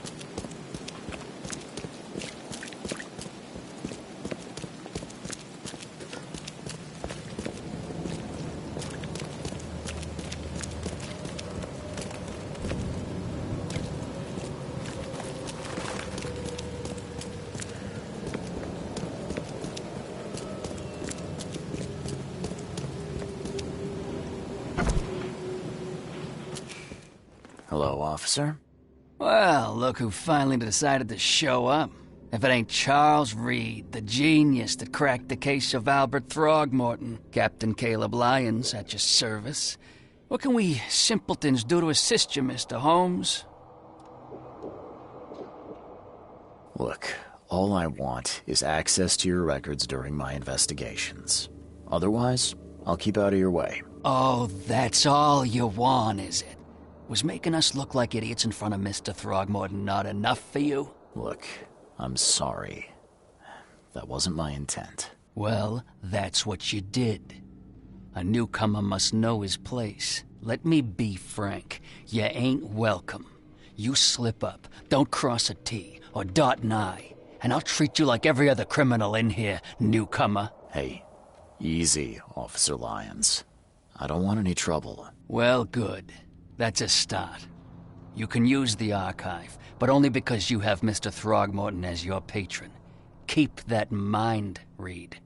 Hello, officer. Well, look who finally decided to show up. If it ain't Charles Reed, the genius that cracked the case of Albert Throgmorton. Captain Caleb Lyons at your service. What can we simpletons do to assist you, Mr. Holmes? Look, all I want is access to your records during my investigations. Otherwise, I'll keep out of your way. Oh, that's all you want, is it? Was making us look like idiots in front of Mr. Throgmorton not enough for you? Look, I'm sorry. That wasn't my intent. Well, that's what you did. A newcomer must know his place. Let me be frank. You ain't welcome. You slip up, don't cross a T or dot an I, and I'll treat you like every other criminal in here, newcomer. Hey, easy, Officer Lyons. I don't want any trouble. Well, good. That's a start. You can use the archive, but only because you have Mr. Throgmorton as your patron. Keep that in mind, Reed.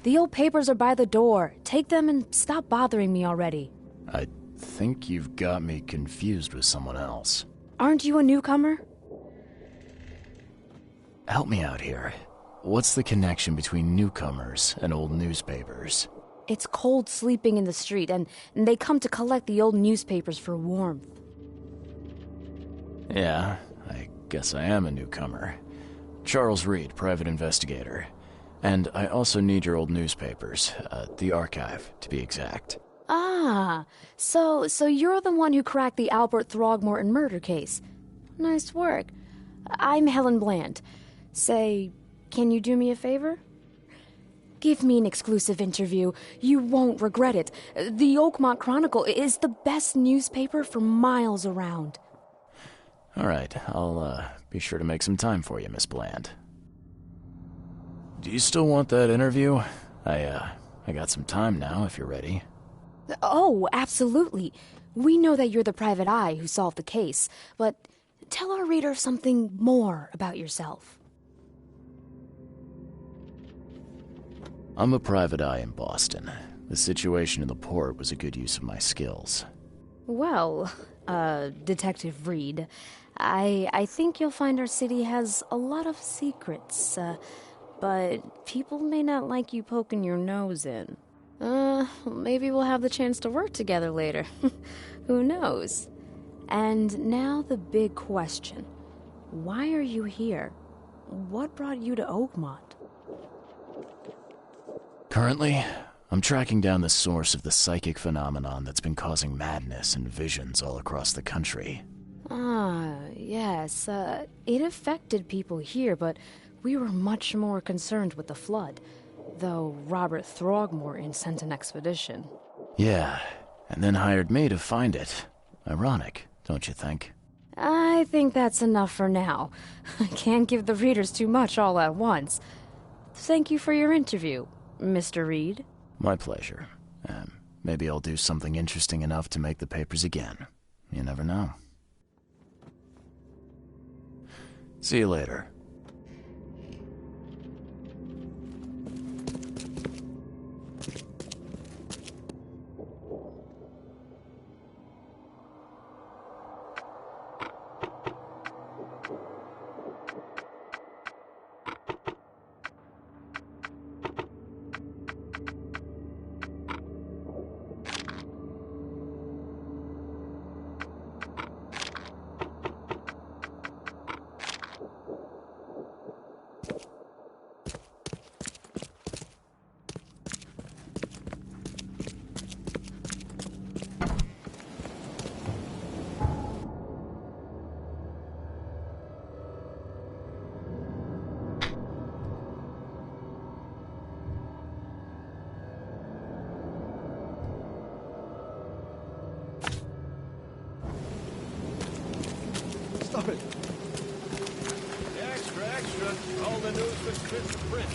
The old papers are by the door. Take them and stop bothering me already. I think you've got me confused with someone else. Aren't you a newcomer? Help me out here. What's the connection between newcomers and old newspapers? It's cold sleeping in the street, and they come to collect the old newspapers for warmth. Yeah, I guess I am a newcomer. Charles Reed, private investigator. And I also need your old newspapers, the archive, to be exact. Ah, so you're the one who cracked the Albert Throgmorton murder case. Nice work. I'm Helen Bland. Say, can you do me a favor? Give me an exclusive interview. You won't regret it. The Oakmont Chronicle is the best newspaper for miles around. All right, I'll be sure to make some time for you, Miss Bland. Do you still want that interview? I got some time now, if you're ready. Oh, absolutely. We know that you're the private eye who solved the case, but tell our reader something more about yourself. I'm a private eye in Boston. The situation in the port was a good use of my skills. Well, Detective Reed, I think you'll find our city has a lot of secrets, but people may not like you poking your nose in. Maybe we'll have the chance to work together later. Who knows? And now the big question. Why are you here? What brought you to Oakmont? Currently, I'm tracking down the source of the psychic phenomenon that's been causing madness and visions all across the country. Ah, yes. It affected people here, but we were much more concerned with the flood. Though Robert Throgmorton sent an expedition. Yeah, and then hired me to find it. Ironic, don't you think? I think that's enough for now. I can't give the readers too much all at once. Thank you for your interview, Mr. Reed. My pleasure. Maybe I'll do something interesting enough to make the papers again. You never know. See you later. Stop it. Extra, extra. All the news was fit for print.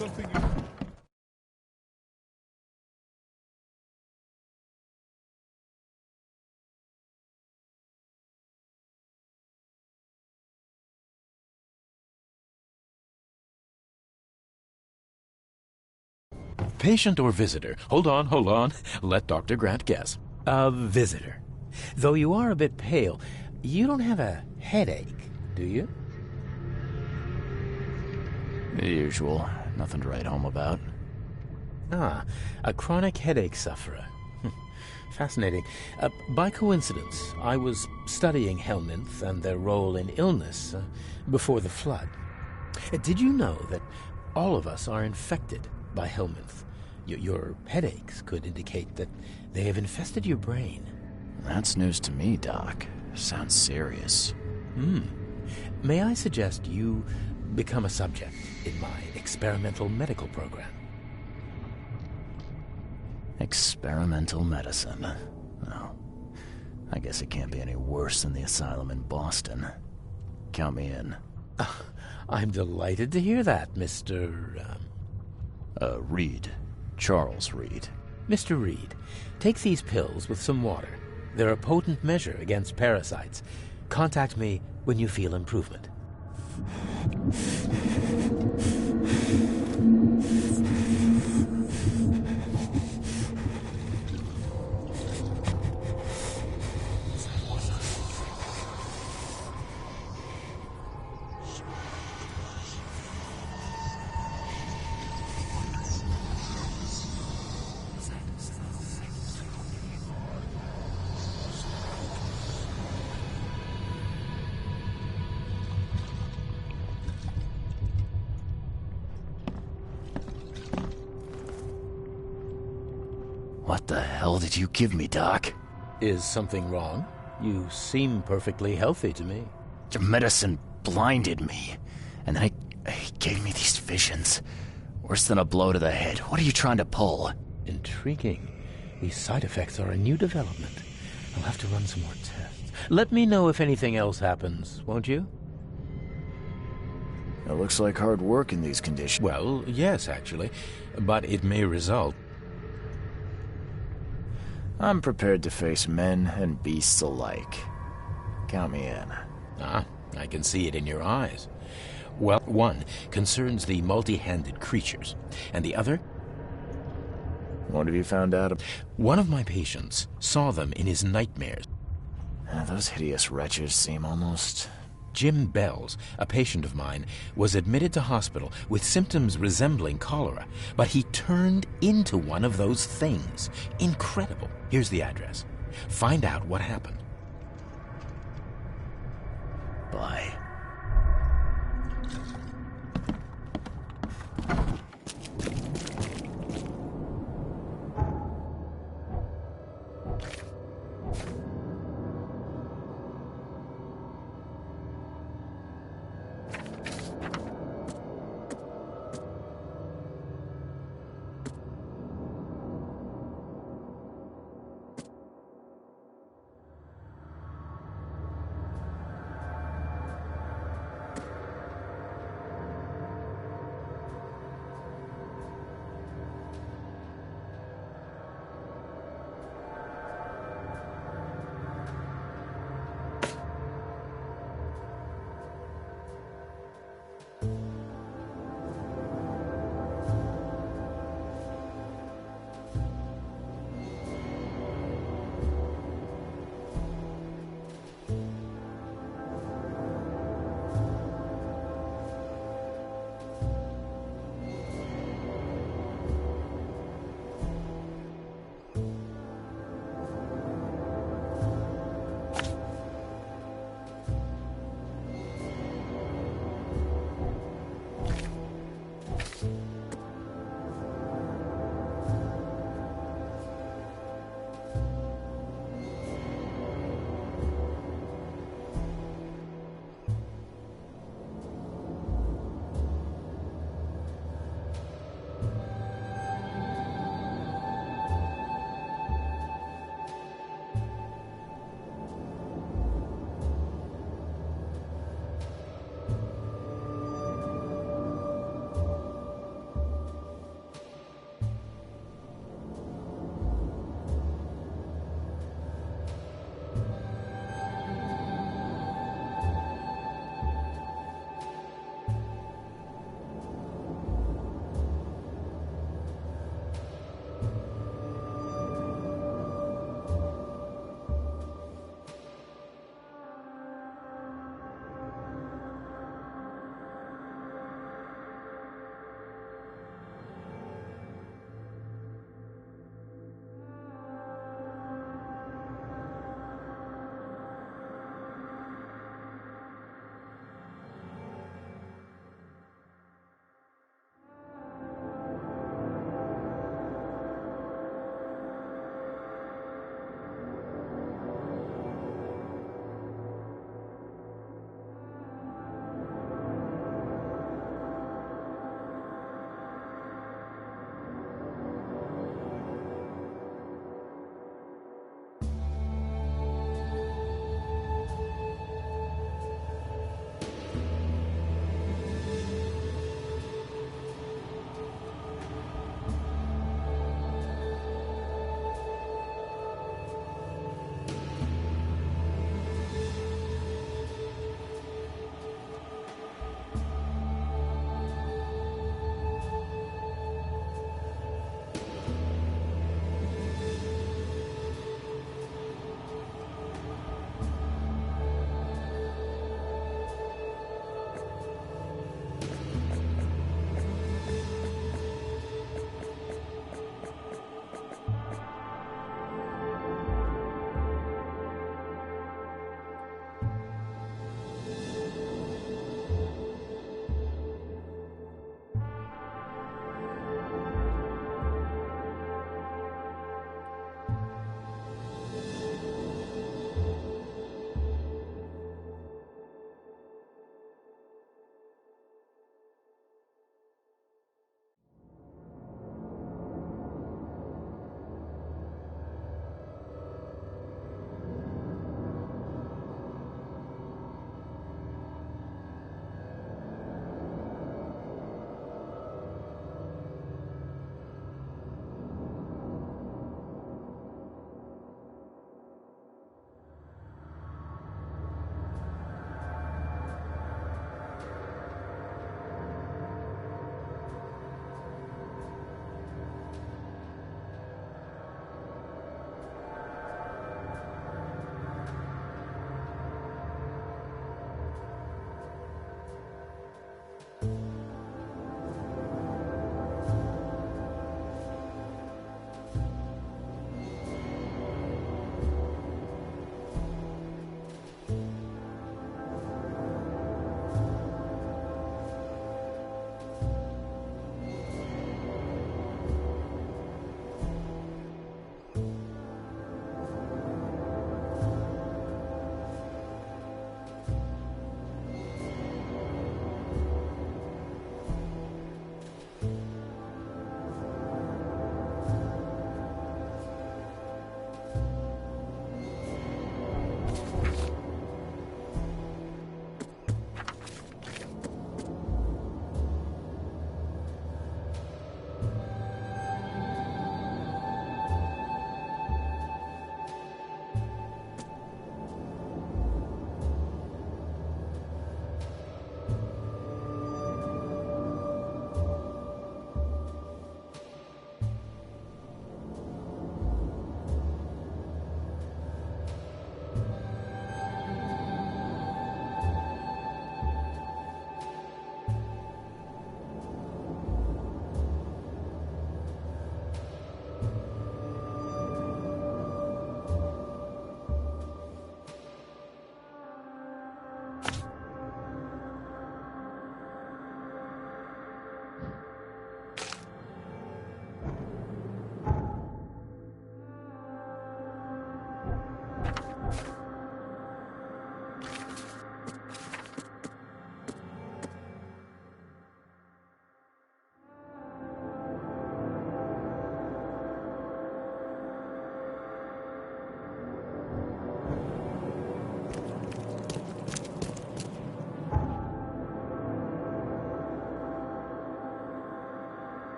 something... Patient or visitor? Hold on. Let Dr. Grant guess. A visitor. Though you are a bit pale, you don't have a headache, do you? The usual. Nothing to write home about. Ah, a chronic headache sufferer. Fascinating. By coincidence, I was studying helminths and their role in illness before the flood. Did you know that all of us are infected by helminth? Your headaches could indicate that they have infested your brain. That's news to me, Doc. Sounds serious. May I suggest you become a subject in my experimental medical program? Experimental medicine. Well, I guess it can't be any worse than the asylum in Boston. Count me in. I'm delighted to hear that, Mr. Reed. Charles Reed. Mr. Reed, take these pills with some water. They're a potent measure against parasites. Contact me when you feel improvement. What the hell did you give me, Doc? Is something wrong? You seem perfectly healthy to me. Your medicine blinded me, and then it gave me these visions. Worse than a blow to the head. What are you trying to pull? Intriguing. These side effects are a new development. I'll have to run some more tests. Let me know if anything else happens, won't you? It looks like hard work in these conditions. Well, yes, actually. But it may result. I'm prepared to face men and beasts alike. Count me in. Ah, I can see it in your eyes. Well, one concerns the multi-handed creatures, and the other... What have you found out? One of my patients saw them in his nightmares. Those hideous wretches seem almost... Jim Bells, a patient of mine, was admitted to hospital with symptoms resembling cholera, but he turned into one of those things. Incredible. Here's the address. Find out what happened. Bye.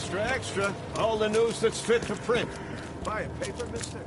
Extra, extra. All the news that's fit to print. Buy a paper, mister?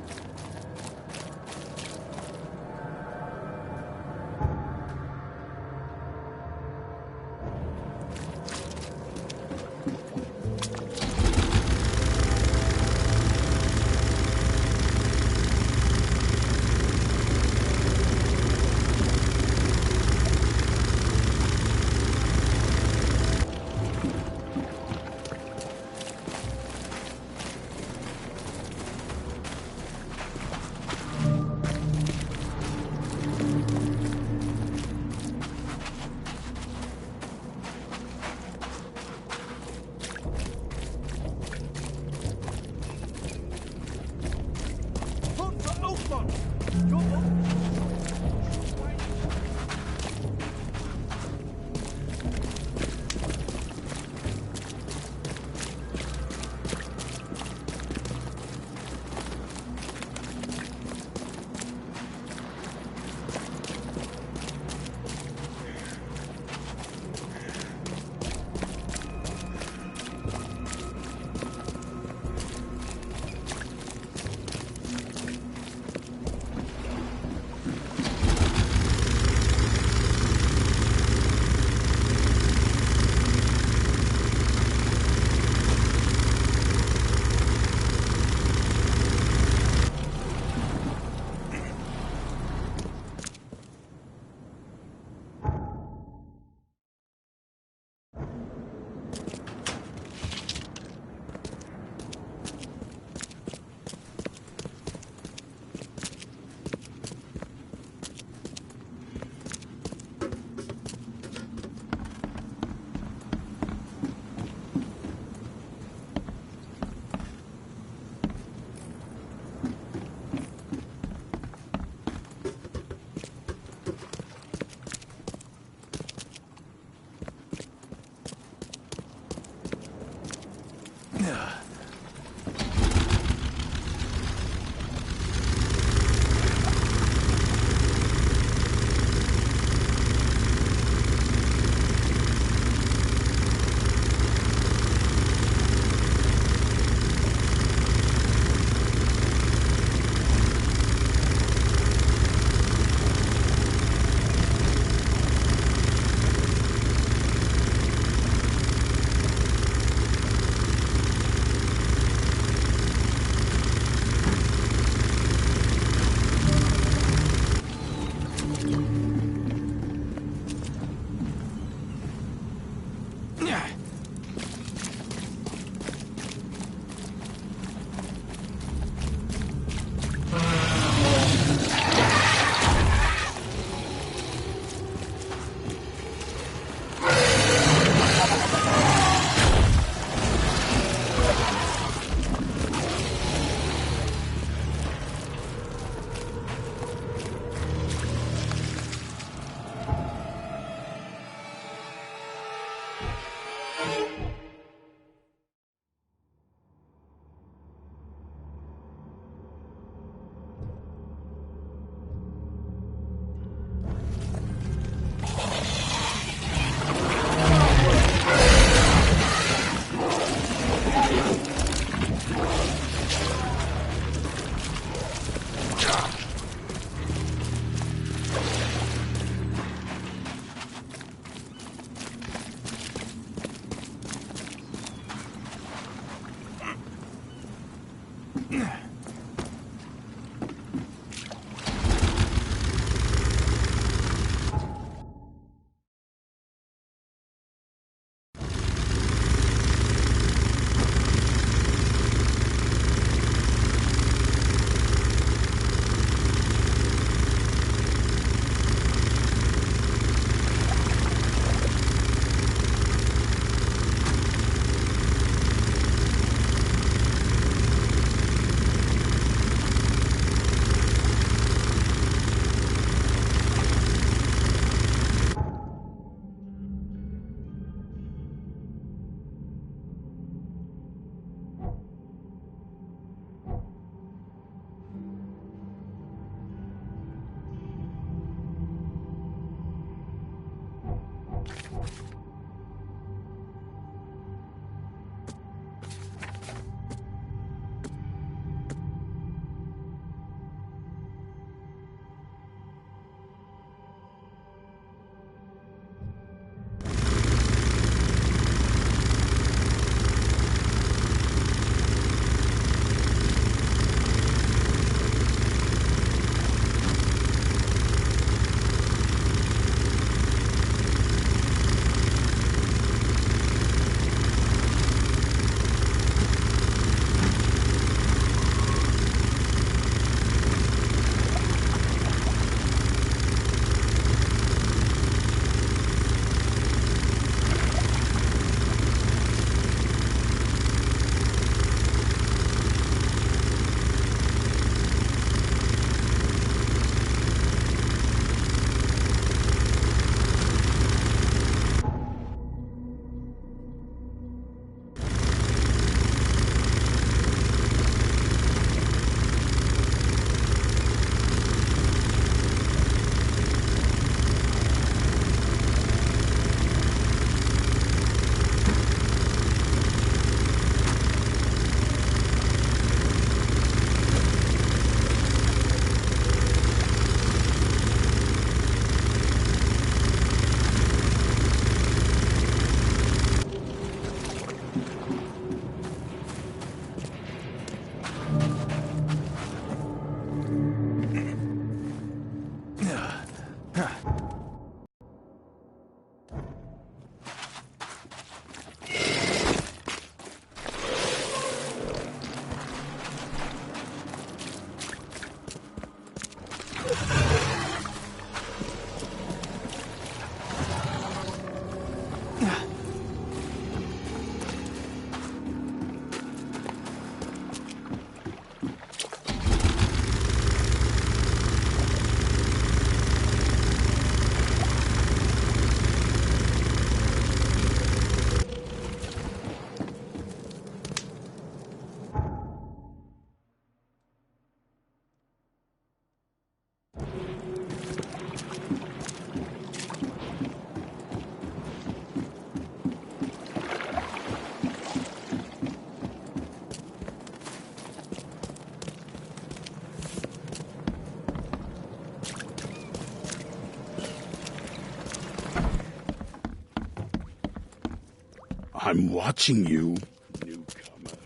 I'm watching you, newcomer.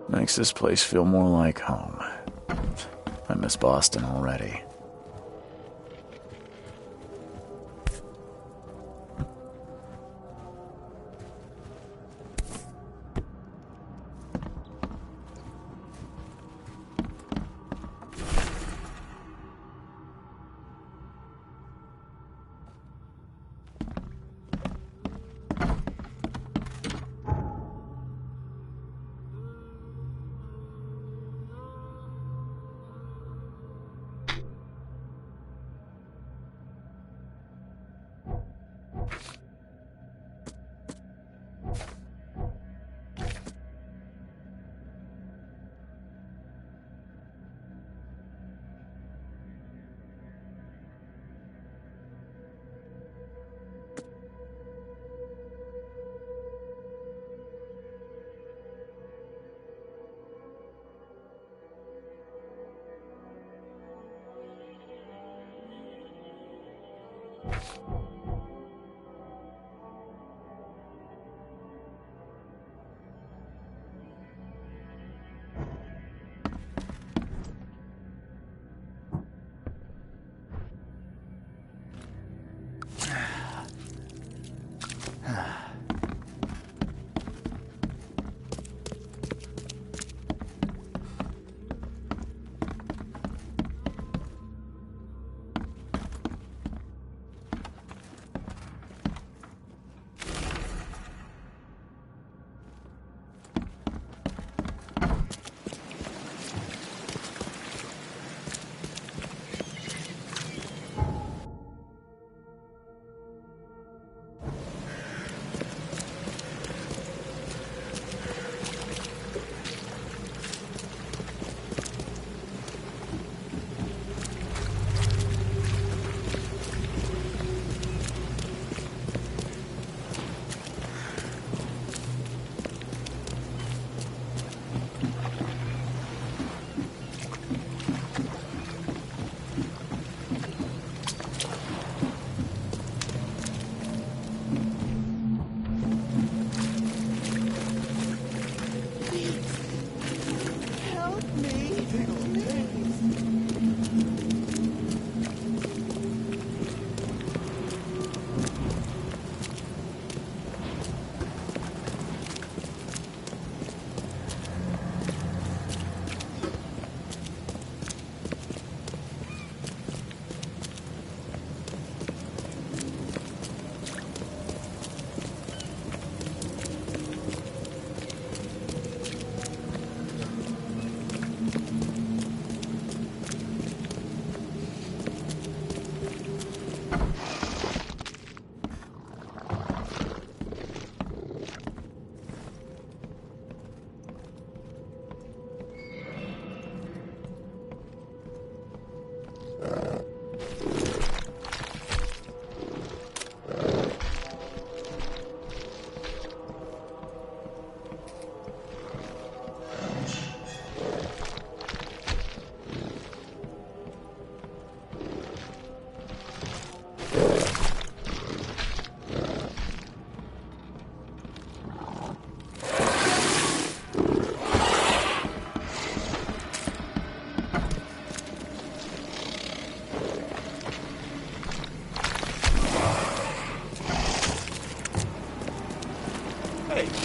Makes this place feel more like home. I miss Boston already.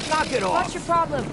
Knock it off! What's your problem?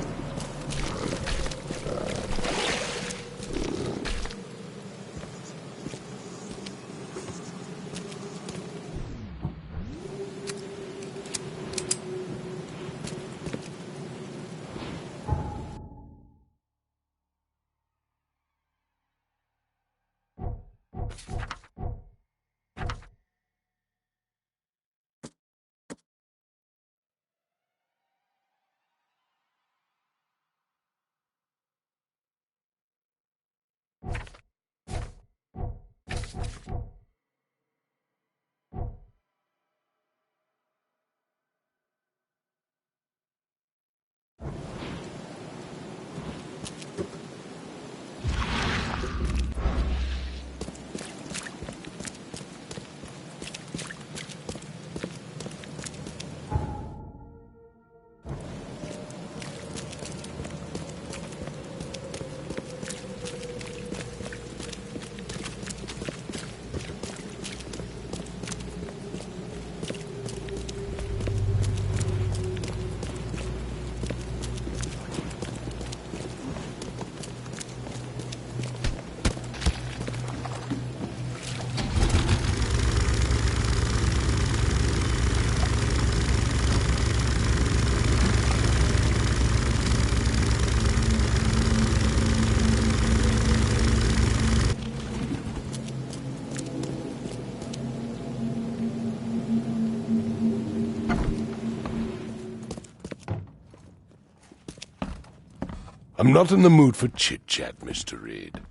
I'm not in the mood for chit-chat, Mr. Reed.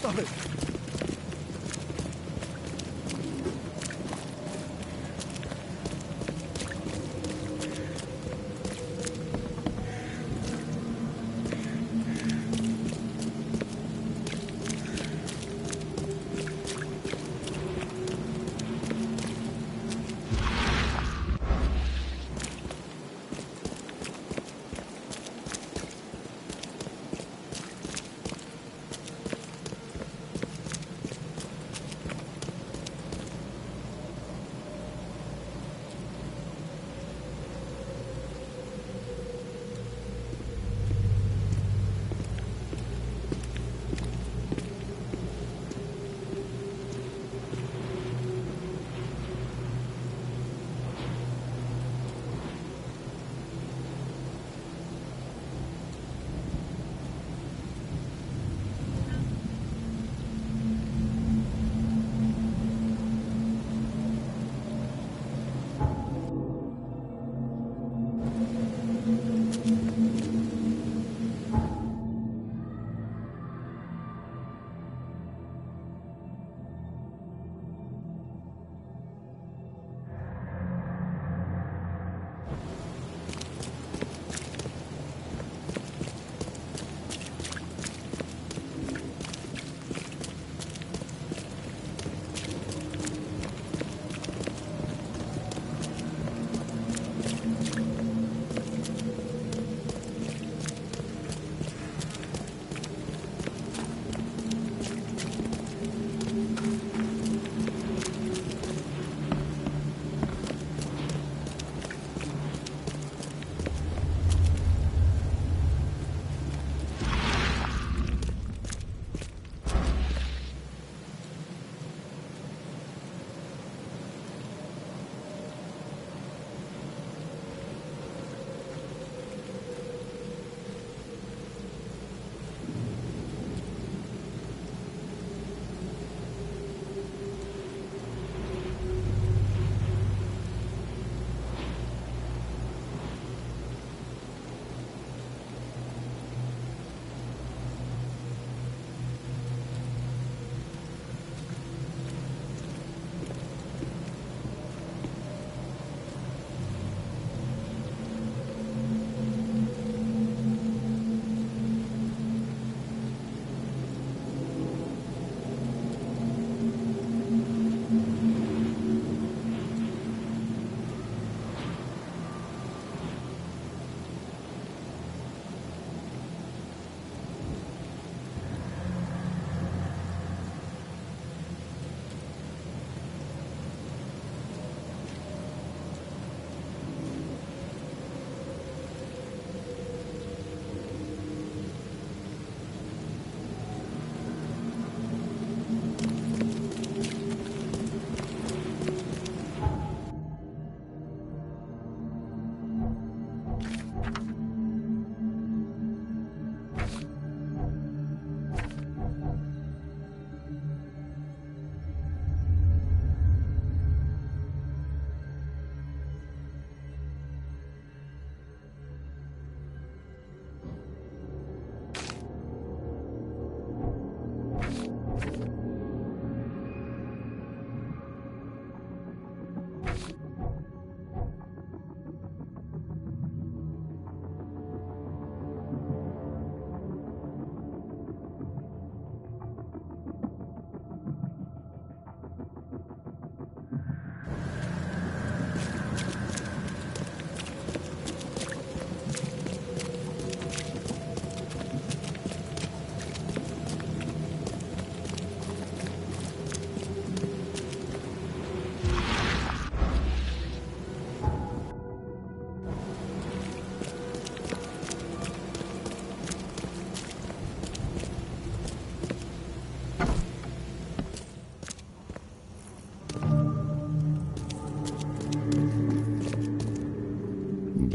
Stop it!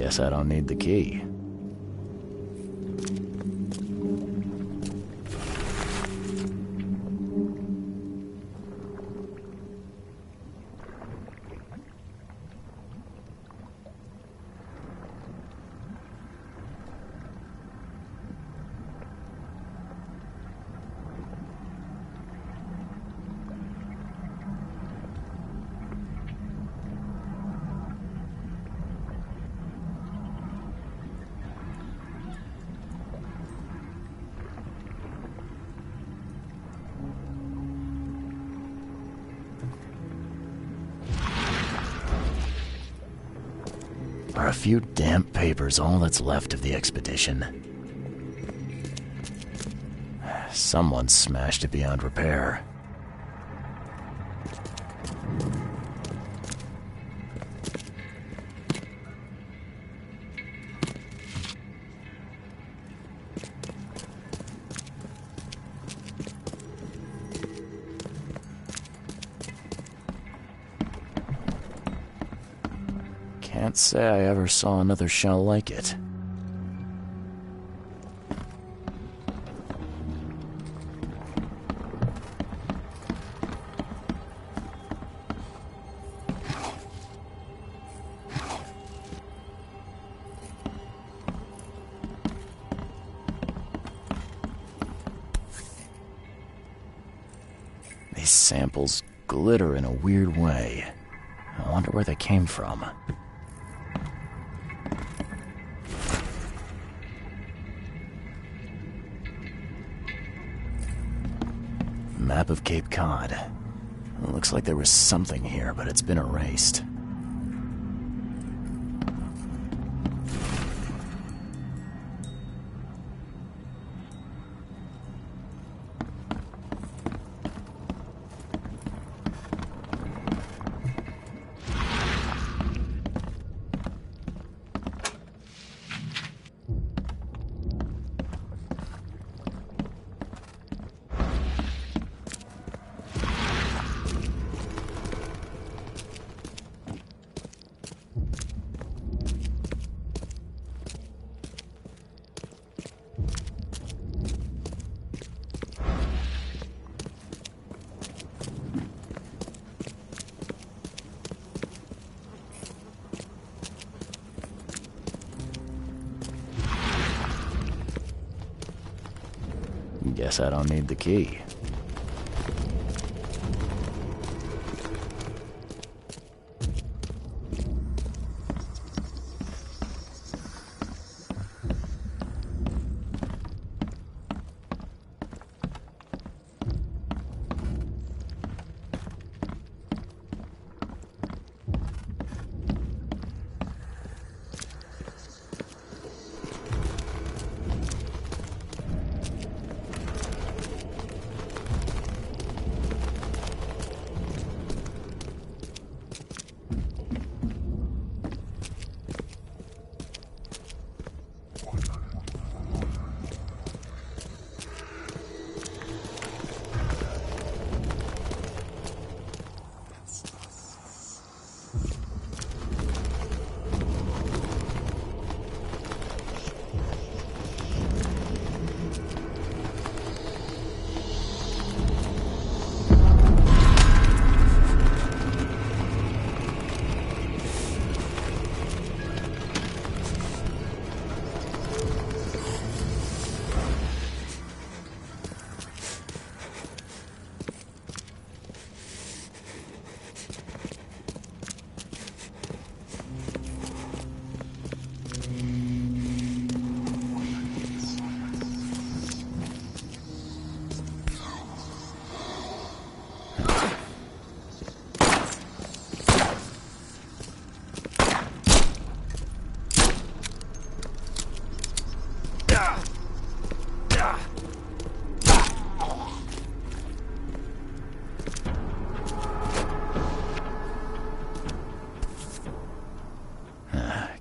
Guess I don't need the key. Are a few damp papers all that's left of the expedition? Someone smashed it beyond repair. Can't say I ever saw another shell like it. These samples glitter in a weird way. I wonder where they came from. Map of Cape Cod. It looks like there was something here, but it's been erased. Guess I don't need the key.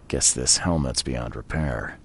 Guess this helmet's beyond repair.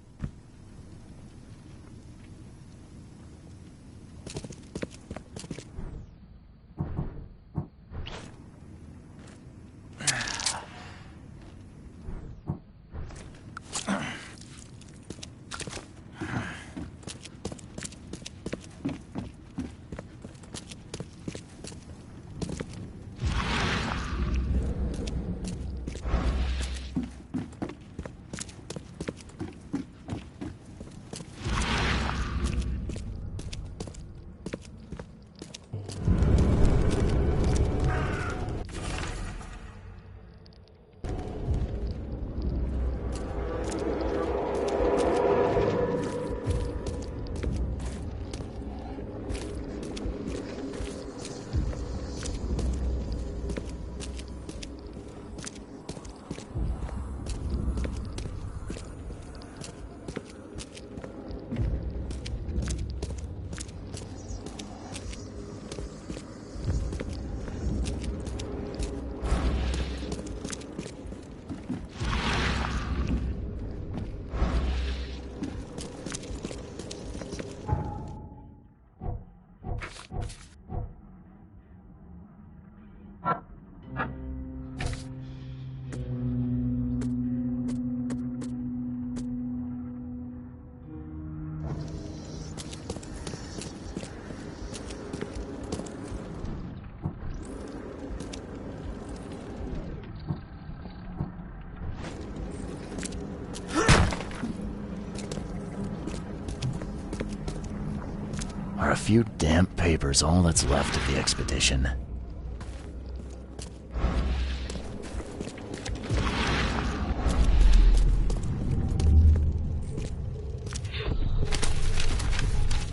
few damp papers all that's left of the expedition.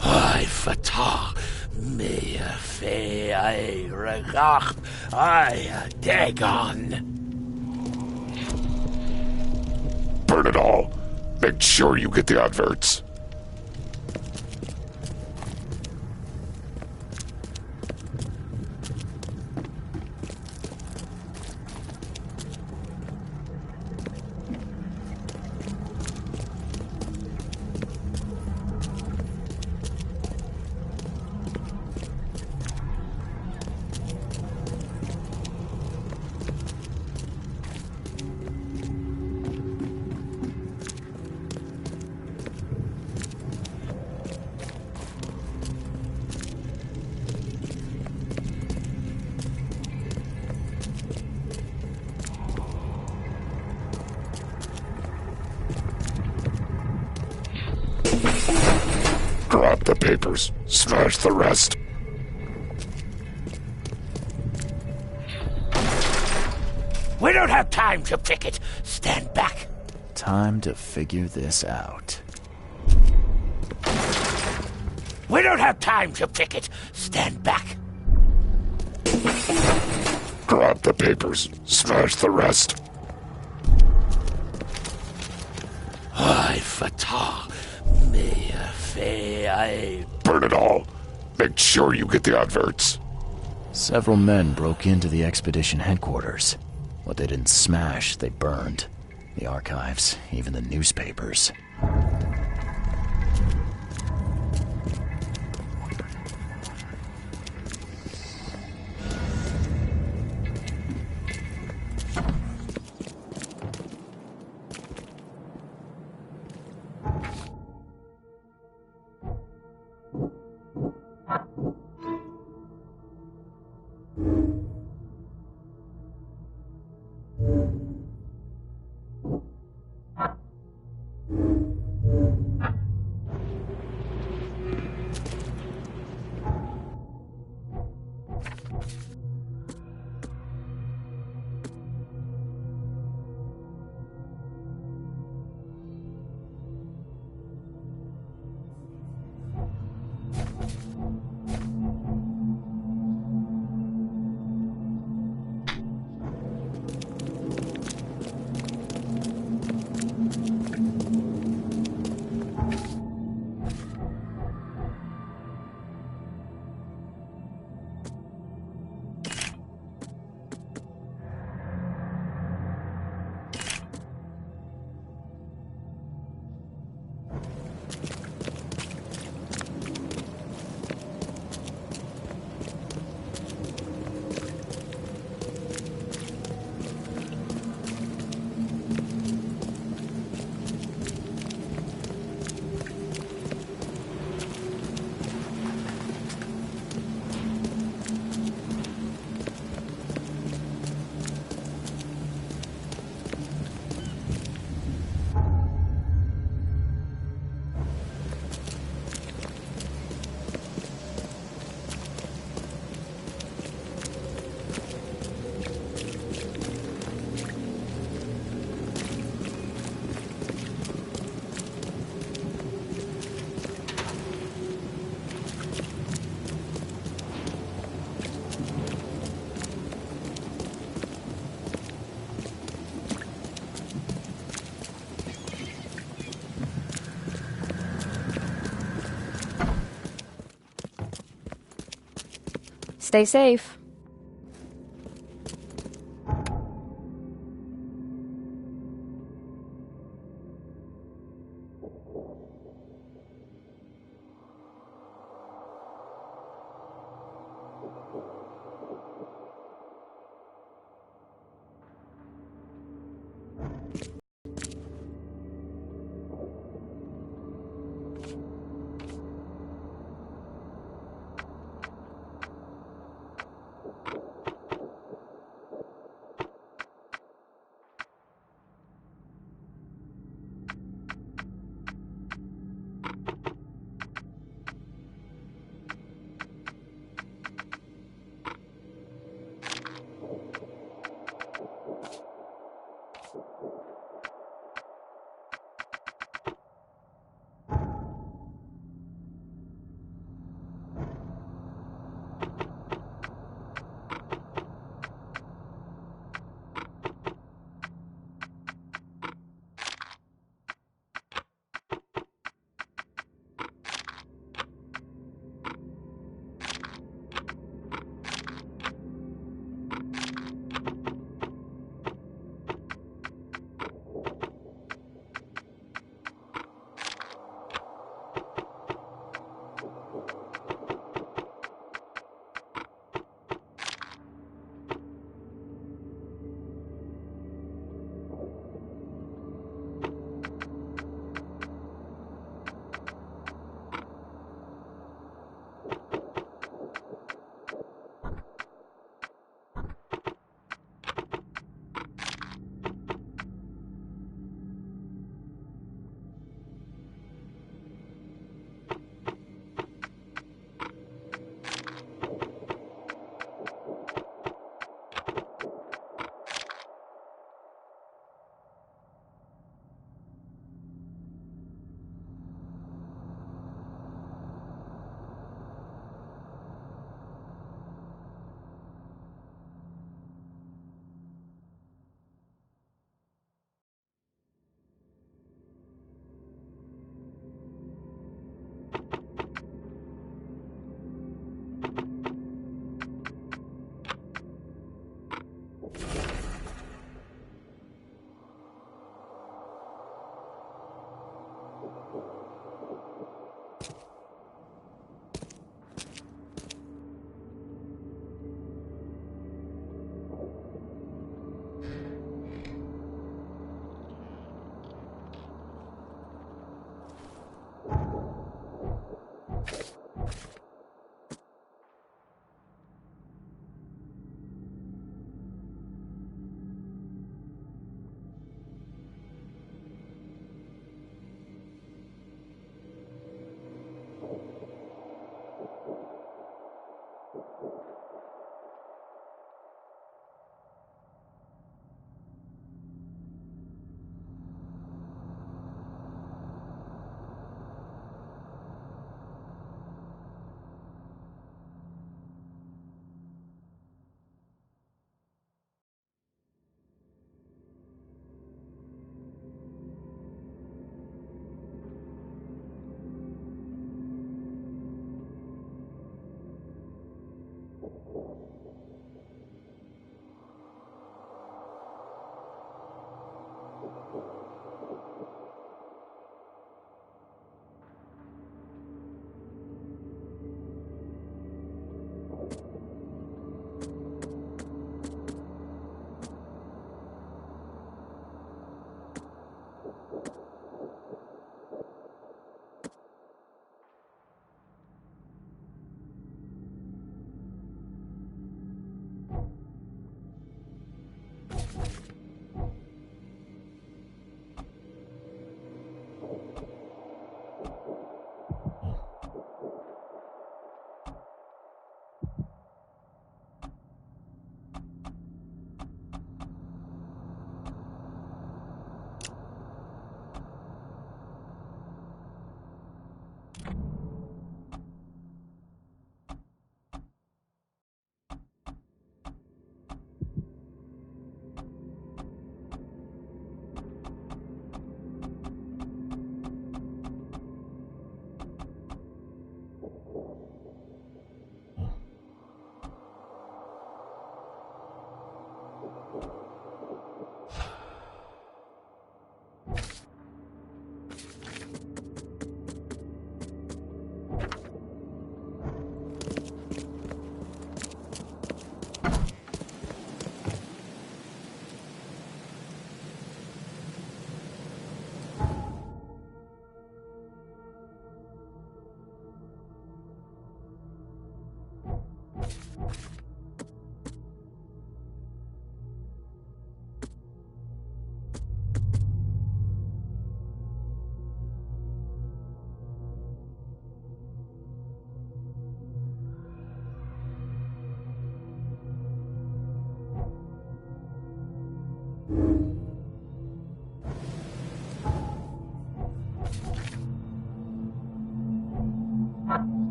I fatah me fe I regach I dagon. Burn it all. Make sure you get the adverts. Grab the papers. Smash the rest. We don't have time to pick it. Stand back. Time to figure this out. We don't have time to pick it. Stand back. Grab the papers. Smash the rest. I fatah me fe I. Burn it all. Make sure you get the adverts. Several men broke into the expedition headquarters. What they didn't smash, they burned. The archives, even the newspapers. Stay safe.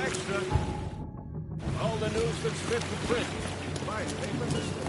Extra. All the news that's fit for print. Buy a paper, mister.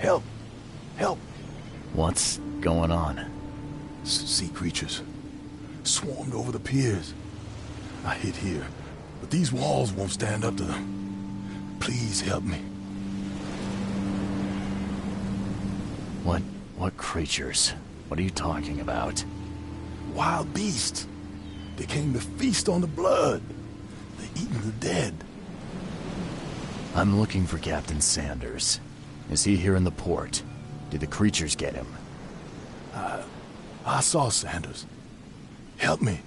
Help! Help! What's going on? Sea creatures. Swarmed over the piers. I hid here, but these walls won't stand up to them. Please help me. What creatures? What are you talking about? Wild beasts. They came to feast on the blood. They're eating the dead. I'm looking for Captain Sanders. Is he here in the port? Did the creatures get him? I saw Sanders. Help me.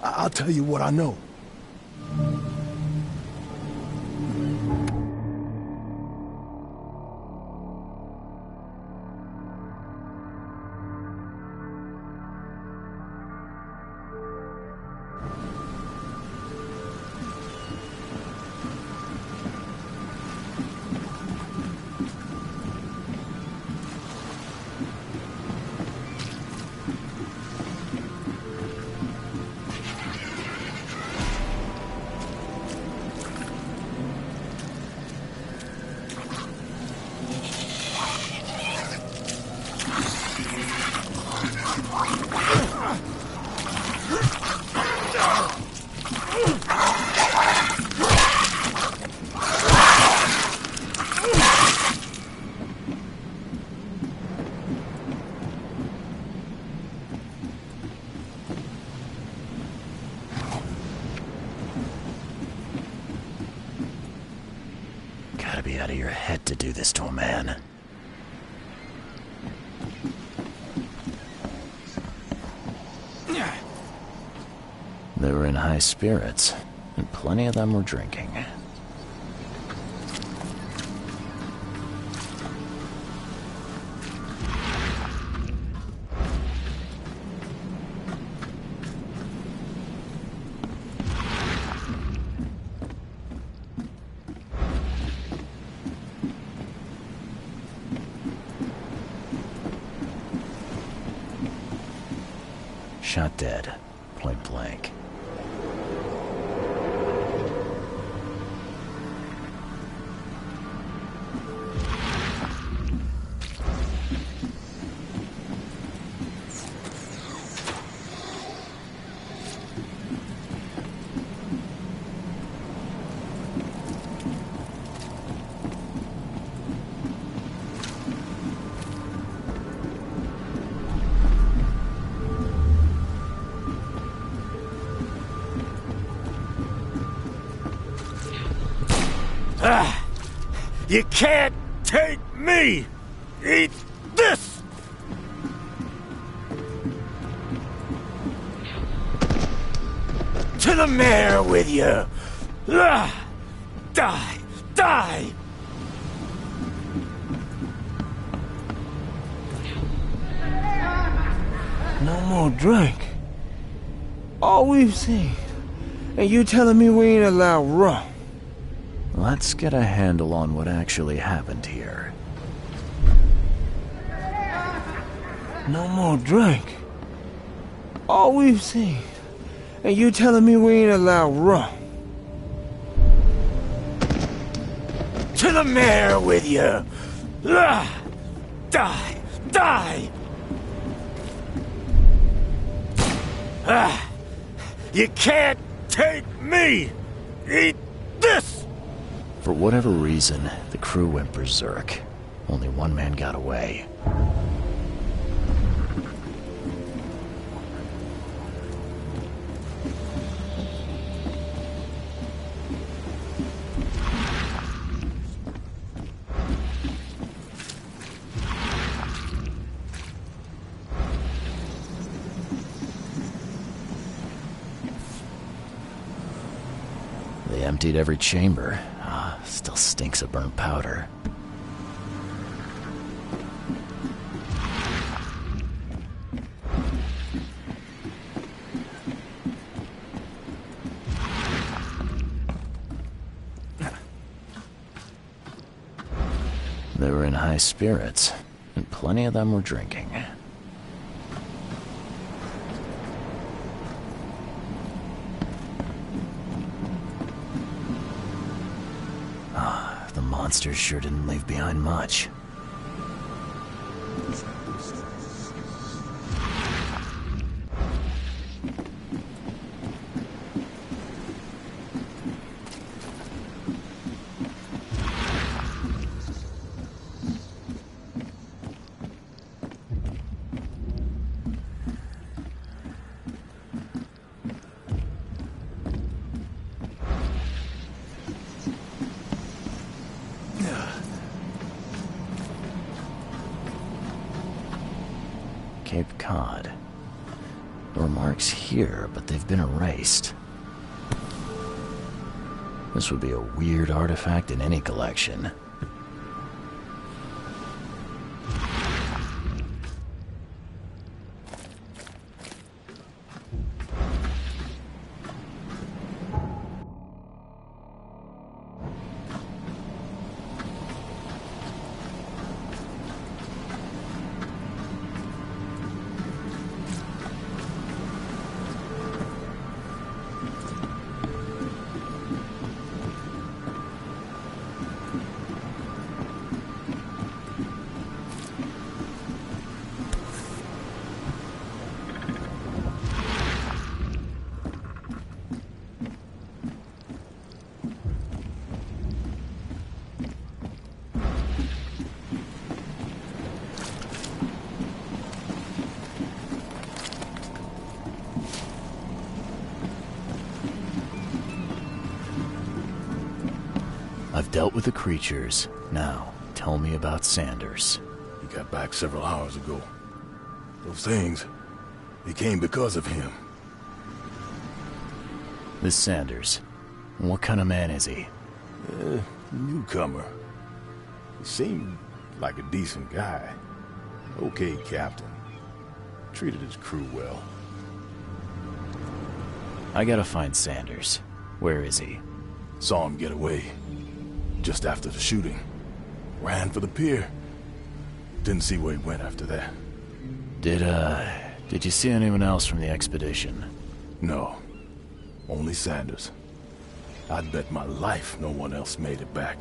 I'll tell you what I know. Gotta be out of your head to do this to a man. They were in high spirits, and plenty of them were drinking. Shot dead, point blank. You can't take me! Eat this! To the mare with you! Die! Die! No more drink. All we've seen. And you telling me we ain't allowed rum? Let's get a handle on what actually happened here. No more drink. All we've seen. And you telling me we ain't allowed rum? To the mare with you! Die! Die! You can't take me! Eat this! For whatever reason, the crew went berserk. Only one man got away. They emptied every chamber. Still stinks of burnt powder. They were in high spirits, and plenty of them were drinking. The monsters sure didn't leave behind much. Cape Cod. There were marks here, but they've been erased. This would be a weird artifact in any collection. I've dealt with the creatures. Now, tell me about Sanders. He got back several hours ago. Those things, they came because of him. This Sanders, what kind of man is he? Newcomer. He seemed like a decent guy. Okay, Captain. Treated his crew well. I gotta find Sanders. Where is he? Saw him get away. Just after the shooting. Ran for the pier. Didn't see where he went after that. Did you see anyone else from the expedition? No. Only Sanders. I'd bet my life no one else made it back.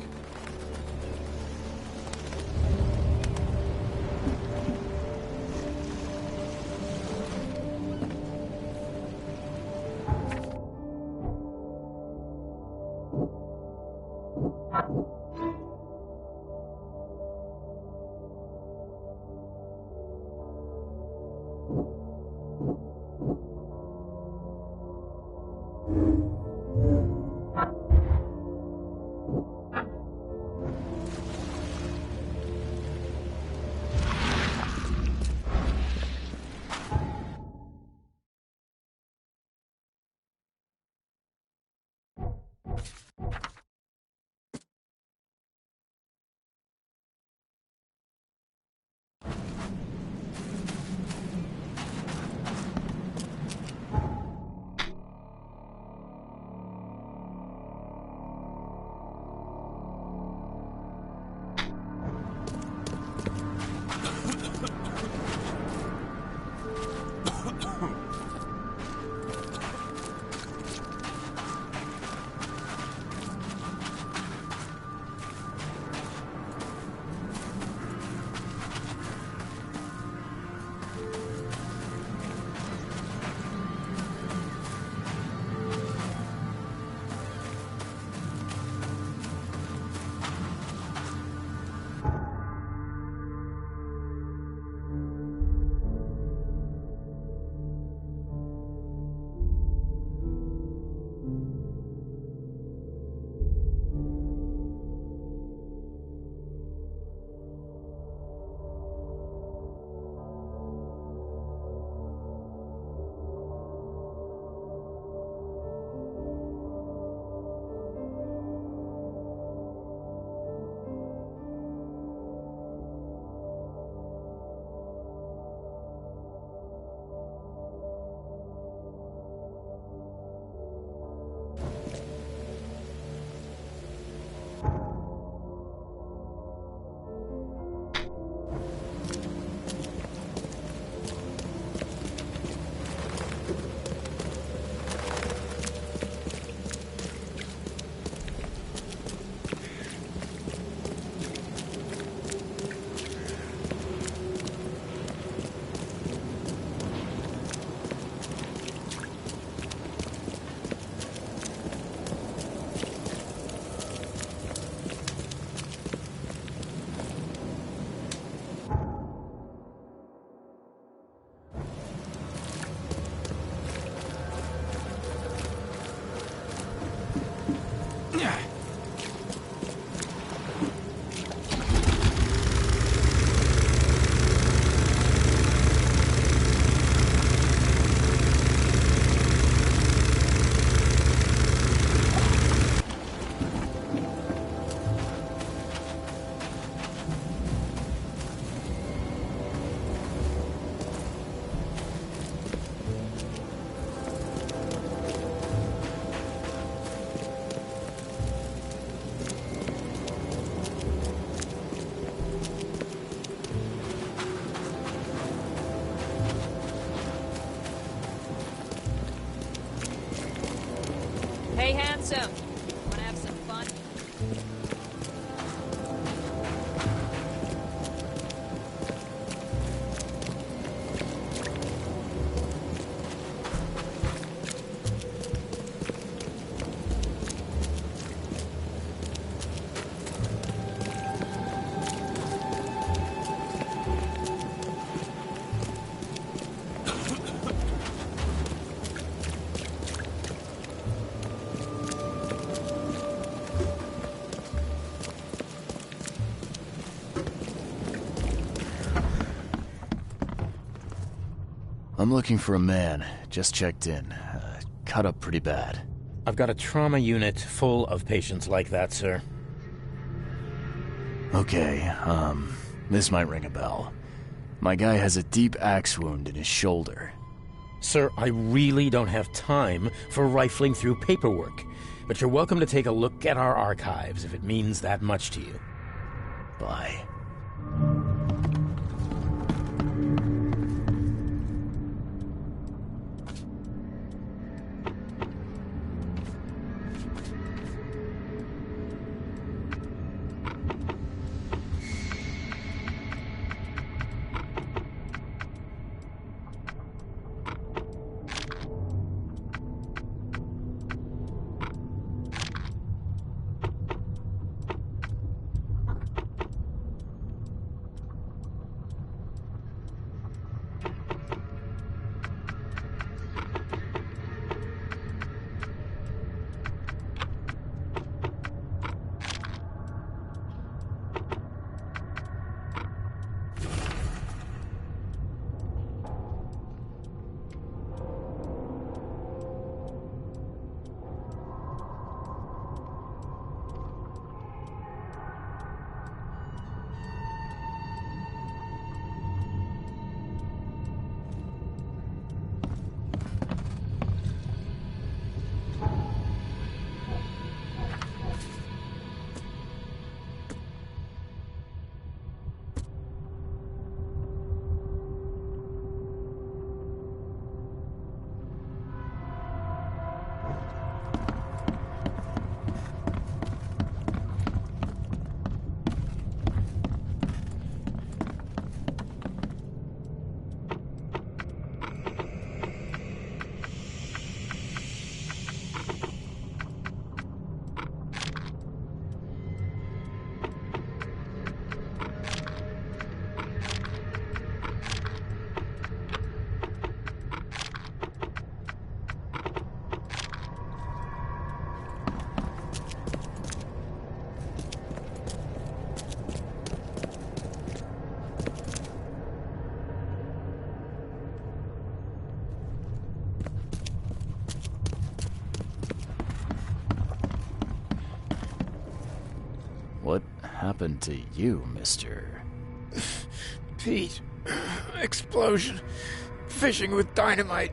soon. Wanna have some fun? I'm looking for a man. Just checked in. Cut up pretty bad. I've got a trauma unit full of patients like that, sir. Okay, this might ring a bell. My guy has a deep axe wound in his shoulder. Sir, I really don't have time for rifling through paperwork, but you're welcome to take a look at our archives if it means that much to you. Bye. What happened to you, mister? Pete. Explosion. Fishing with dynamite.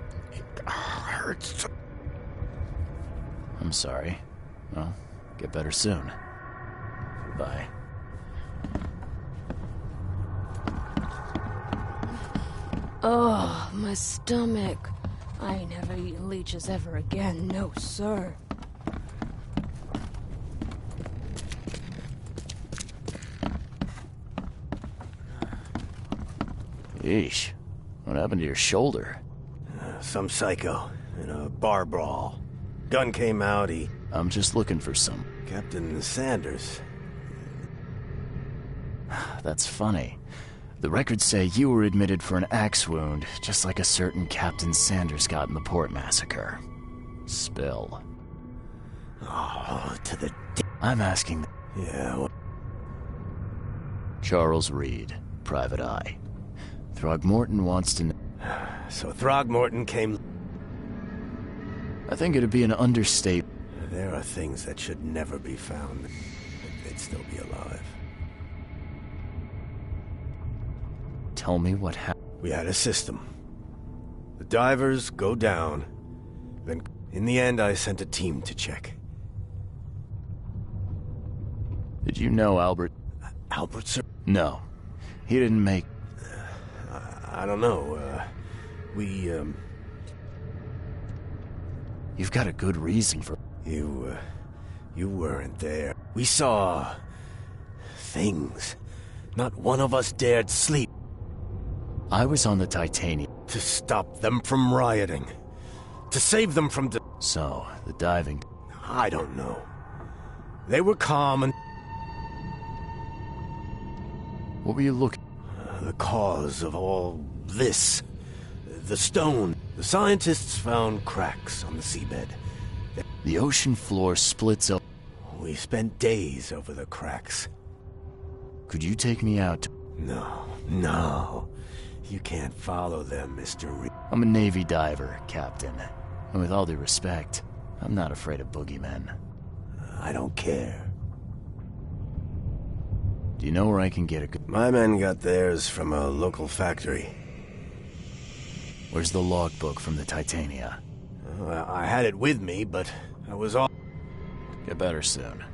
Hurts. I'm sorry. Well, get better soon. Bye. Oh, my stomach. I ain't never eaten leeches ever again, no sir. Yeesh. What happened to your shoulder? Some psycho in a bar brawl. Gun came out, I'm just looking for some... Captain Sanders. That's funny. The records say you were admitted for an axe wound, just like a certain Captain Sanders got in the Port Massacre. Spill. Oh, to the... I'm asking... Yeah, well... Charles Reed, Private Eye. Throgmorton wants to know... So Throgmorton came... I think it'd be an understatement. There are things that should never be found. They'd still be alive. Tell me what happened. We had a system. The divers go down. Then, in the end, I sent a team to check. Did you know Albert... Albert, sir? No. He didn't make... I don't know. You've got a good reason for... You weren't there. We saw... things. Not one of us dared sleep. I was on the Titanium. To stop them from rioting. To save them from... So, the diving... I don't know. They were calm and... What were you looking... The cause of all this. The stone. The scientists found cracks on the seabed. The ocean floor splits up. We spent days over the cracks. Could you take me out? No. You can't follow them, Mr. Reed. I'm a Navy diver, Captain. And with all due respect, I'm not afraid of boogeymen. I don't care. Do you know where I can get a good... My men got theirs from a local factory. Where's the logbook from the Titania? I had it with me, but I was off. Get better soon.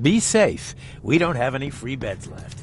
Be safe. We don't have any free beds left.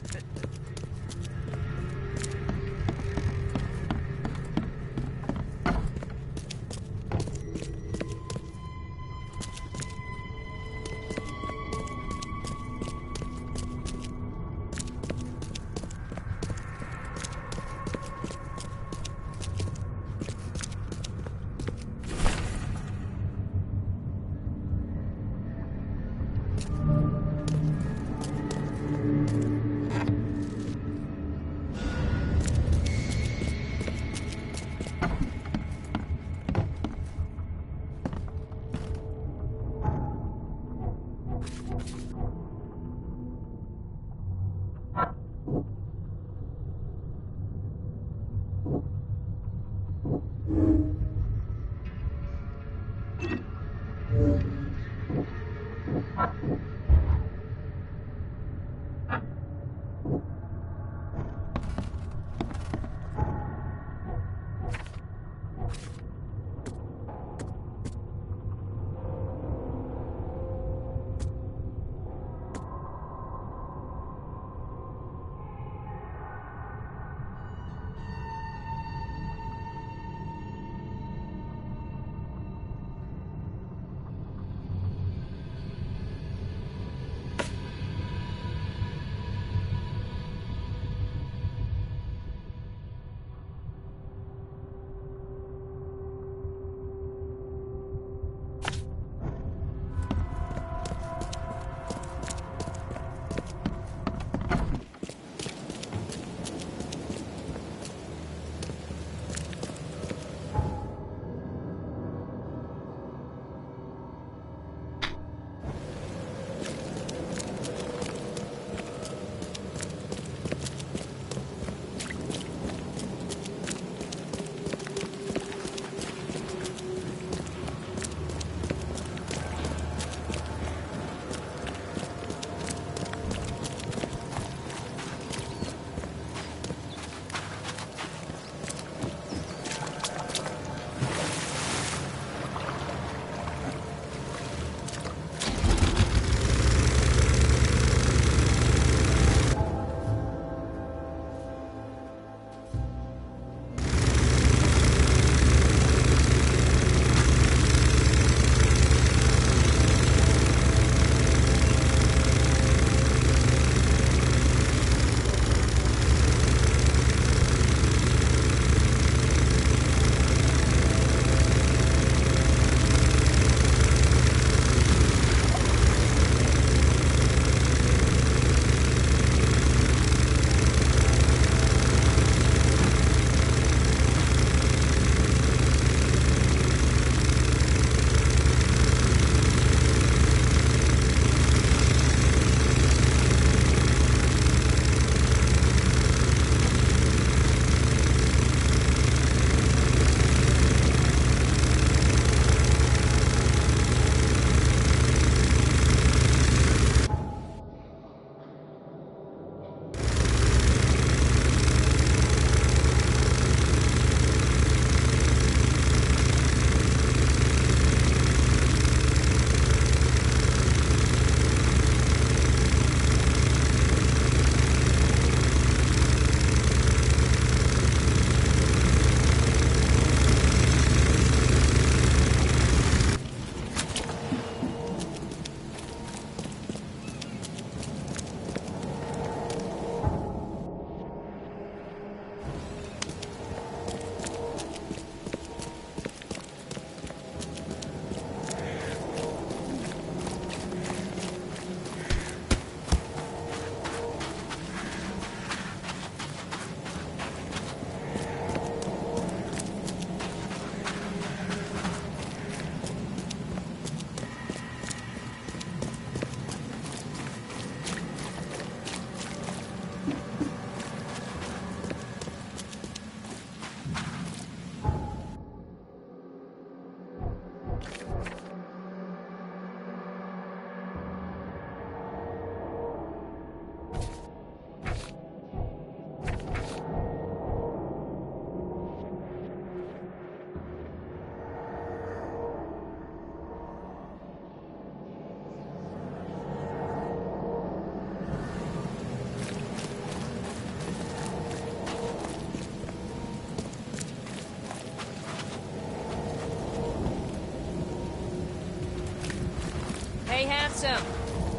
Hey, handsome.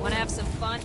Wanna have some fun?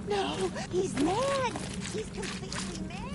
No, he's mad. He's completely mad.